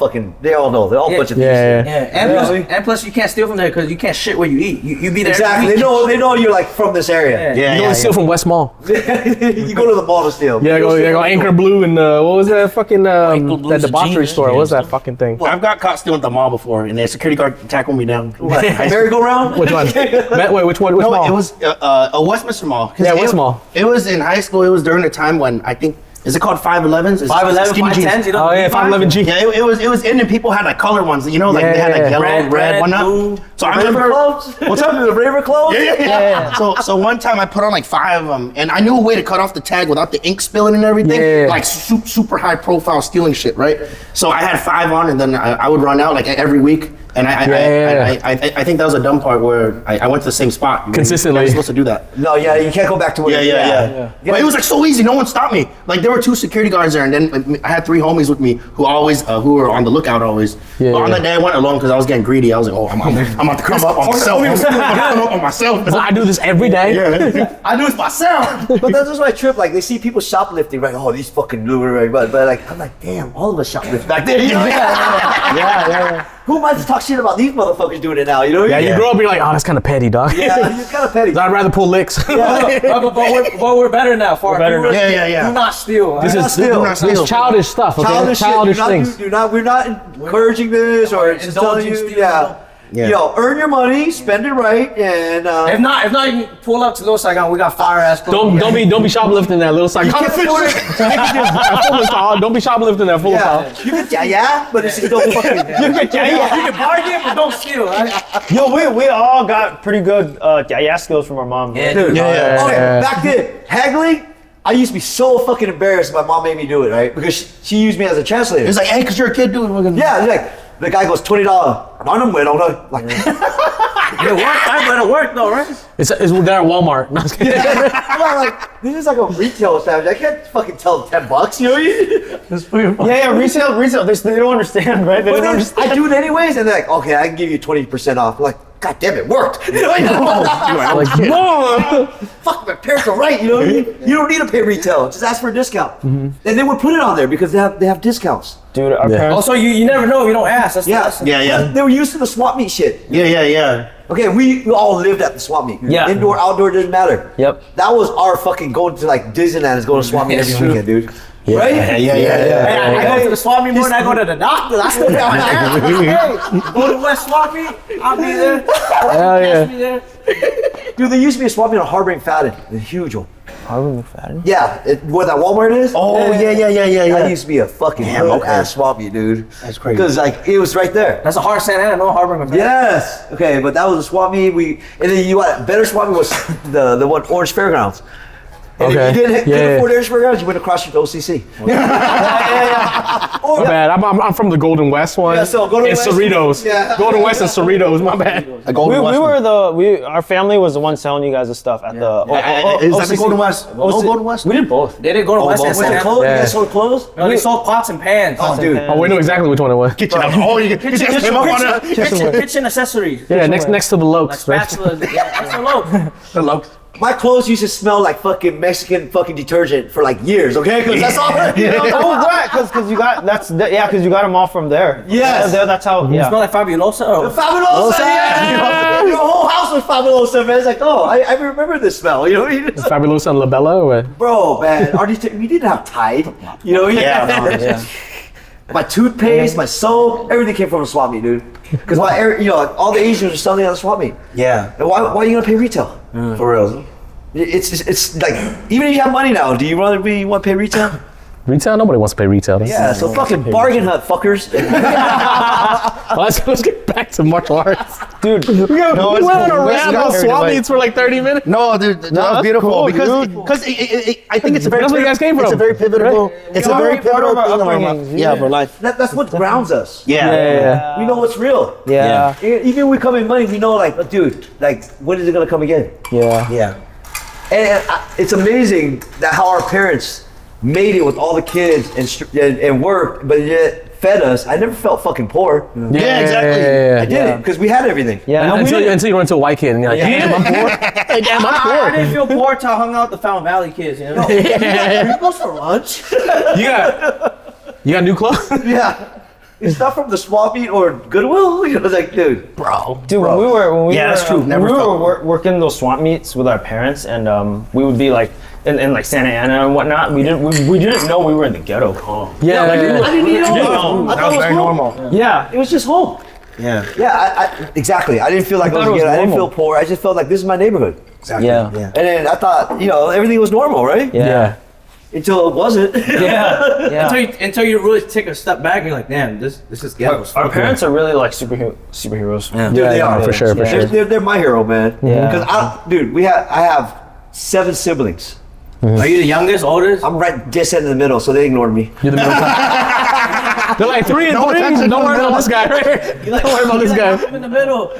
know. They're all a bunch of thieves.
Yeah, and plus you can't steal from there because you can't shit where you eat. You be there.
Exactly. They know you're like from this area.
You don't steal from West Mall.
You go to the mall to steal.
Yeah, go Anchor Blue and what was that fucking that debauchery store? What was that fucking thing?
I've got caught stealing at the mall before, and the security guard tackled me down.
Merry-go-round?
Which one? Wait, which one? Which
No,
mall?
it was a Westminster Mall.
Yeah, West Mall.
It was in high school. It was during the time when I think, is it called 511s?
511,
Skinny jeans.
510s, you know?
Oh yeah, 511G.
Yeah, it was in, and people had like colored ones, you know, like they had like yellow, red, whatnot. So I remember.
What's up? The Raver clothes?
Yeah. So one time I put on like 5 of them, and I knew a way to cut off the tag without the ink spilling and everything.
Yeah.
Like super high profile stealing shit, right? So I had 5 on, and then I would run out like every week. And I think that was a dumb part where I went to the same spot.
Consistently.
I was supposed to do that.
No, you can't go back to where
Yeah. But it was like so easy. No one stopped me. Like there were 2 security guards there, and then I had 3 homies with me who always who were on the lookout always. But on that day I went alone because I was getting greedy. I was like, oh, I'm about to come up on myself.
I do this every day.
Yeah. I do this myself.
But that's just my trip. Like they see people shoplifting, right? Oh, these fucking looters, right? But like I'm like, damn, all of us shoplift back then. You know?
Yeah.
Who am I to talk shit about these motherfuckers doing it now? You know?
Yeah, you grow up, you're like, oh, that's kind of petty, dog.
Yeah, it's kind of petty.
I'd rather pull licks.
But we're better now. We're
better now.
Yeah.
Do not steal.
This is childish stuff. Okay?
Childish shit.
things.
We're not encouraging this or just telling you.
Stealing.
Yo, earn your money, spend it right, and
If not, you can pull up to Little Saigon. We got fire ass clothes.
Don't be shoplifting that Little Saigon.
can't afford it.
Don't be shoplifting that full of
you can but it's don't fucking.
You can bargain, but don't steal. Right?
Yo, we all got pretty good skills from our mom.
Yeah,
Dude.
Yeah.
Okay, back then, haggling. I used to be so fucking embarrassed. My mom made me do it, right? Because she used me as a translator.
It's like, hey, cause you're a kid, dude.
Yeah, it's like the guy goes $20. No, like.
It better work though, right?
It's there at Walmart. No, I was kidding.
I'm like, this is like a retail establishment. I can't fucking tell them $10. You know?
Yeah, resale. They don't understand, right? They
But
don't
then
understand.
I do it anyways, and they're like, okay, I can give you 20% off. I'm like, God damn it, worked. You know?
Like, no.
Fuck, my parents are right. You know, you don't need to pay retail. Just ask for a discount, and they would put it on there because they have discounts.
Dude, our parents.
Also, you never know if you don't ask. That's the lesson.
Yeah.
They were used to the swap meet shit.
Yeah.
Okay, we all lived at the swap meet.
Yeah.
Indoor, outdoor, didn't matter.
Yep.
That was our fucking going to like Disneyland is going to swap meet every weekend, dude. Right?
Yeah.
Hey, I go to the swap meet more than I go to the doctor. I still got my ass. Go to West Swap meet. I'll be there.
Hell yeah.
Be there.
Dude, there used to be a swap meet on Harbor and Fadden. A huge one.
Harbor McFadden?
Yeah, where that Walmart is.
Oh, yeah.
That used to be a fucking ass swap meet, dude.
That's crazy.
Because like it was right there.
That's a hard Santa Ana, no Harbor McFadden.
Yes. Okay, but that was a swap meet. And then you what? Better swap meet was the one Orange Fairgrounds. And
Okay.
if you didn't
Yeah.
afford Orange Fairgrounds, you went across to OCC.
My bad. I'm from the Golden West one.
Yeah, so Golden
and
West-
Cerritos.
Yeah.
Golden West and Cerritos. My bad.
Our family was the one selling you guys the stuff at the.
Is that the Golden West? Golden West?
We did both.
They didn't go to West
Was
End.
it clothes?
Yeah.
You guys sold clothes?
No, they sold pots and pans.
Oh, dude.
Oh, we know exactly which one it was.
Kitchen. Oh, you just came up on it.
Kitchen accessories.
Yeah, next to the
Like
Lokes, right?
spatulas. Yeah, that's a low.
The Lokes.
My clothes used to smell like fucking Mexican fucking detergent for like years, okay? Because that's all. You know?
Oh, right, because you got because you got them all from there.
Yes.
Yeah, that's how.
Smell
Yeah.
like Fabulosa. Or?
Fabulosa, yeah. Your whole house was Fabulosa, man. It's like, oh, I remember this smell. You know what I mean?
Fabulosa and Labella or what?
Bro, man, we didn't have Tide. You know?
Yeah.
My toothpaste, my soap, everything came from a swap meet, dude. Because like, all the Asians are selling at the swap meet.
Yeah.
And why are you gonna pay retail?
For real.
It's like, even if you have money now, do you want to pay retail?
Retail? Nobody wants to pay retail.
Yeah, so fucking bargain hunt, fuckers.
Let's get back to martial arts.
Dude,
We went on a rant on swap meets for like 30 minutes.
No, dude, that was beautiful
cool,
because
dude.
I think it's a very
That's where you guys came
It's a
from.
very pivotal. It's a very
part
pivotal
of our
thing of our
upbringings,
life. Yeah, of our life.
That's what grounds us.
Yeah.
We know what's real.
Yeah.
Even when we come in money, we know like, dude, like when is it gonna come again?
Yeah.
Yeah.
And it's amazing that how our parents made it with all the kids and work, but yet fed us, I never felt fucking poor.
Yeah, exactly.
I did it because we had everything.
Yeah,
Until you run into a white kid and you're like, damn, I'm poor. Damn, I'm
I
poor.
didn't feel poor till I hung out with the Fountain Valley kids, you know?
We go for lunch.
You got new clothes?
Yeah. It's not from the swap meet or Goodwill. You know, it's like, dude.
Dude, when we were
that's true. Never
we
felt
were working those swamp meets with our parents, and we would be like in like Santa Ana and whatnot. We didn't know we were in the ghetto.
Yeah.
I didn't even know. I thought it was
very
home.
normal.
Yeah, it was just home.
Yeah.
Yeah, exactly. I didn't feel like
thought it was
I didn't feel
normal.
poor. I just felt like this is my neighborhood.
Exactly.
Yeah.
And then I thought, everything was normal, right?
Yeah.
Until it wasn't.
Yeah.
Until you really take a step back and you're like, damn, this is ghetto.
Our parents are really like superheroes.
Yeah.
Dude, they are.
For sure.
They're my hero, man.
Yeah.
Because I have 7 siblings.
Are you the youngest, oldest?
I'm right dead in the middle, so they ignored me.
You're the middle class. They're like 3 and 3. Don't worry about this guy right here. Don't worry about this guy.
I'm in the middle.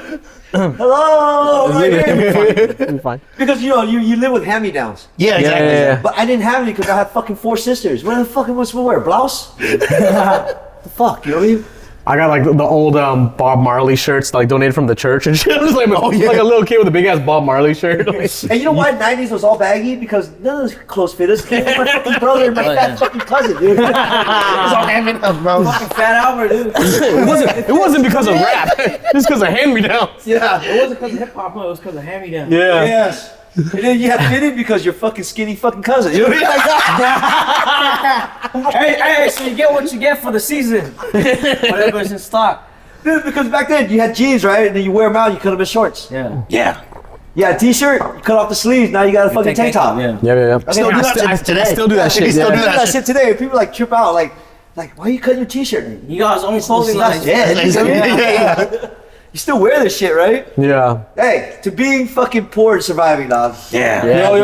Hello. Right here.
You're fine.
Because you live with hand-me-downs.
Yeah, exactly.
Yeah.
But I didn't have any because I had fucking 4 sisters. What the fuck am I supposed to wear? Blouse? The fuck, you know what I mean?
I got like the old Bob Marley shirts like donated from the church and shit. I'm just like, like a little kid with a big ass Bob Marley shirt.
And you know why 90s was all baggy? Because none of those clothes fit us. Came with my fucking brother and my fat fucking cousin, dude.
It's all having up, bro.
Fucking Fat Albert, dude.
It wasn't because of rap. Just because of hand-me-downs.
Yeah.
It wasn't because of hip hop, it was because of hand-me-down.
Yeah.
Yes. And then you have fitted because you're fucking skinny fucking cousin. You know what I mean?
Hey, so you get what you get for the season. Whatever's in stock.
Dude, because back then you had jeans, right? And then you wear them out, you cut them in shorts.
Yeah.
Yeah.
Yeah, t-shirt, you cut off the sleeves, now you got a fucking tank top.
Yeah.
Yeah.
I still do that today.
I still do that shit.
Still
Yeah.
do that
That
shit.
shit today, people like trip out, like, why are you cutting your t-shirt?
You got his own clothing line.
Yeah,
Yeah.
You still wear this shit, right?
Yeah.
Hey, to being fucking poor and surviving, dog.
Yeah.
Yo.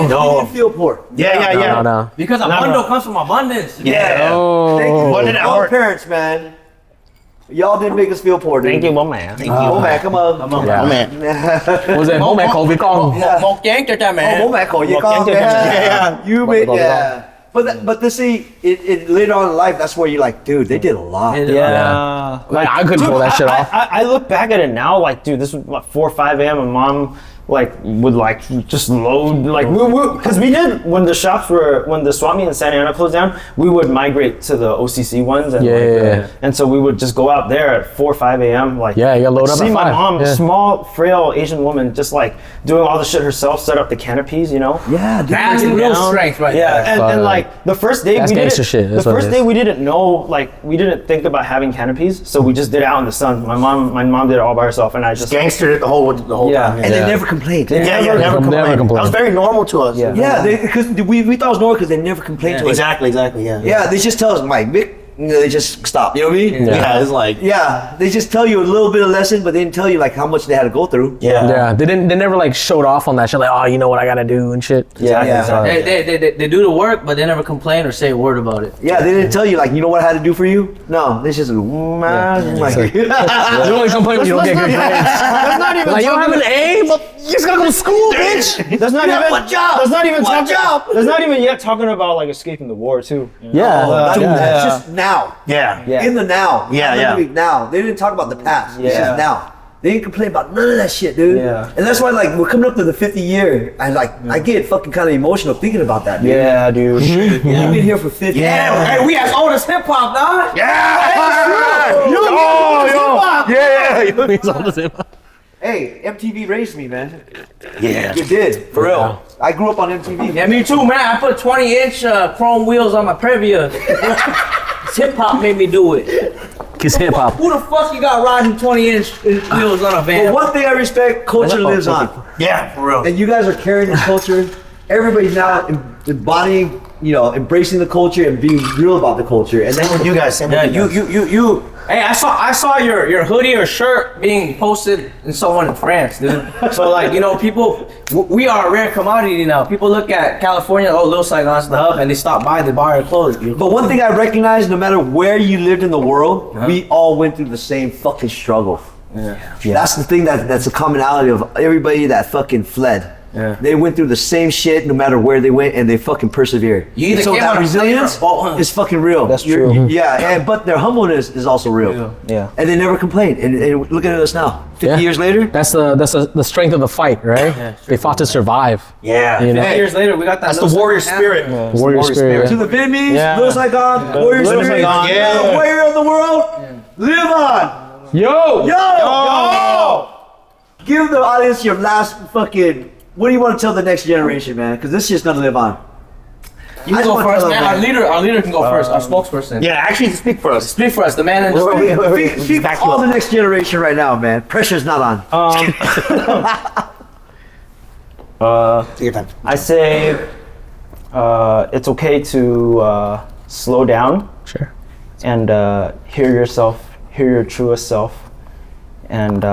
You didn't feel poor.
Yeah.
No.
Because abundance comes from abundance.
Yeah.
Oh.
Thank you,
Put it out.
all parents, man. Y'all didn't make us feel poor, dude.
Thank you, one man.
Oh man, come on.
Yeah.
Oh, man.
What was that? Bố mẹ call Vicong.
Một chén cho cha mẹ.
Bố mẹ call you call, yeah. You made, yeah. But to see it later on in life, that's where you're like, dude, they did a lot.
Yeah.
Like, I couldn't pull that shit off.
I look back at it now, like, dude, this was what, 4 or 5 a.m. and mom would just load because we did when the swap meet in Santa Ana closed down, we would migrate to the OCC ones and and so we would just go out there at 4 or 5 a.m. like
Yeah, you gotta load up
see
at
my
5.
mom,
Yeah.
small frail Asian woman, just like doing all the shit herself, set up the canopies,
Yeah, dude.
That's real
down.
strength right
Yeah,
there.
and like the first day
That's
we did
gangster
it,
shit,
the
that's what it
first
is.
day we didn't know, like we didn't think about having canopies, so we just did it out in the sun. My mom did it all by herself, and I just
Gangstered it the whole time.
And they never complained.
Yeah, never complained. That was very normal to us.
Yeah.
Because we thought it was normal because they never complained to us.
Exactly, yeah.
Yeah, they just tell us, Mike, Mick, they just stop. You know what I mean?
Yeah, it's like,
Yeah, they just tell you a little bit of lesson, but they didn't tell you like how much they had to go through.
Yeah, they never like showed off on that shit. Like, oh, you know what I gotta do and shit.
They do the work, but they never complain or say a word about it.
Yeah, they didn't tell you like, you know what I had to do for you? No, they just like,
You only complain when you don't get good grades.
that's not even
Like, you don't have an A, but you just gotta go to school, bitch.
that's not even
what job?
That's not even
What job?
That's not even yet talking about like escaping the war too.
Not even that, it's just now.
yeah.
In the now.
Yeah,
Not
yeah.
living now. They didn't talk about the past. It's
Yeah.
just now. They didn't complain about none of that shit, dude.
Yeah.
And that's why like we're coming up to the 50th year. I get fucking kind of emotional thinking about that, dude.
Yeah, dude.
You've been here for 50 years.
Hey, we as old as hip hop, dog.
He's all the same.
Hey, MTV raised me, man.
Yeah.
You did, for real. I grew up on MTV.
Yeah, me too, man. I put 20-inch chrome wheels on my Previa. Hip hop made me do it.
Kiss hip hop.
Who the fuck you got riding 20-inch wheels on a van?
But one thing I respect, culture lives on.
Yeah, for real.
And you guys are carrying this culture. Everybody's now embodying, embracing the culture and being real about the culture. And
Same
then
with you guys. Same
Yeah,
with you guys.
you. Hey, I saw your hoodie or shirt being posted and someone in France, dude. So like, people, we are a rare commodity now. People look at California, oh, Little Saigon's the hub, and they stop by, they buy our clothes.
But one thing I recognize, no matter where you lived in the world, we all went through the same fucking struggle. That's the thing that's a commonality of everybody that fucking fled.
Yeah.
They went through the same shit no matter where they went, and they fucking persevered.
You either
so
came
that
out
resilience is fucking real.
That's true.
Yeah, but their humbleness is also real.
Yeah.
And they never complained. And look at us now, 50 years later.
That's the strength of the fight, right?
Yeah,
they fought to survive.
Yeah.
You know?
50 years later, we got that.
That's the
little
warrior
second
spirit.
half.
Warrior spirit.
To the Vietnamese,
Yeah.
Little Saigon, warrior
Little
spirit,
Saigon, yeah.
the warrior of the world, live on.
Yo!
Yo! Give the audience your last fucking. What do you want to tell the next generation, man? Because this shit's gonna live on.
You
I
can
just
go
wanna
first,
tell
man.
them,
Our leader can go first. Our spokesperson.
Yeah, actually, speak for us.
Speak for us, the man in the street.
Speak
Back
all
up.
the next generation right now, man. Pressure's not on.
Take your time.
I say it's okay to slow down
Sure.
and hear yourself, hear your truest self, and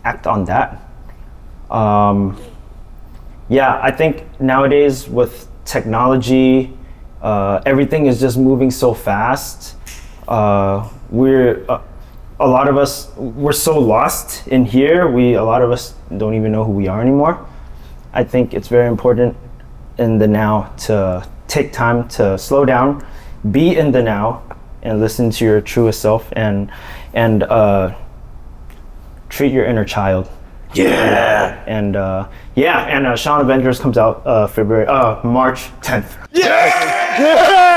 act on that. Yeah, I think nowadays with technology, everything is just moving so fast. We're a lot of us, we're so lost in here. A lot of us don't even know who we are anymore. I think it's very important in the now to take time to slow down, be in the now, and listen to your truest self, and treat your inner child.
Yeah.
And Shaun Avengers comes out March 10th.
Yeah.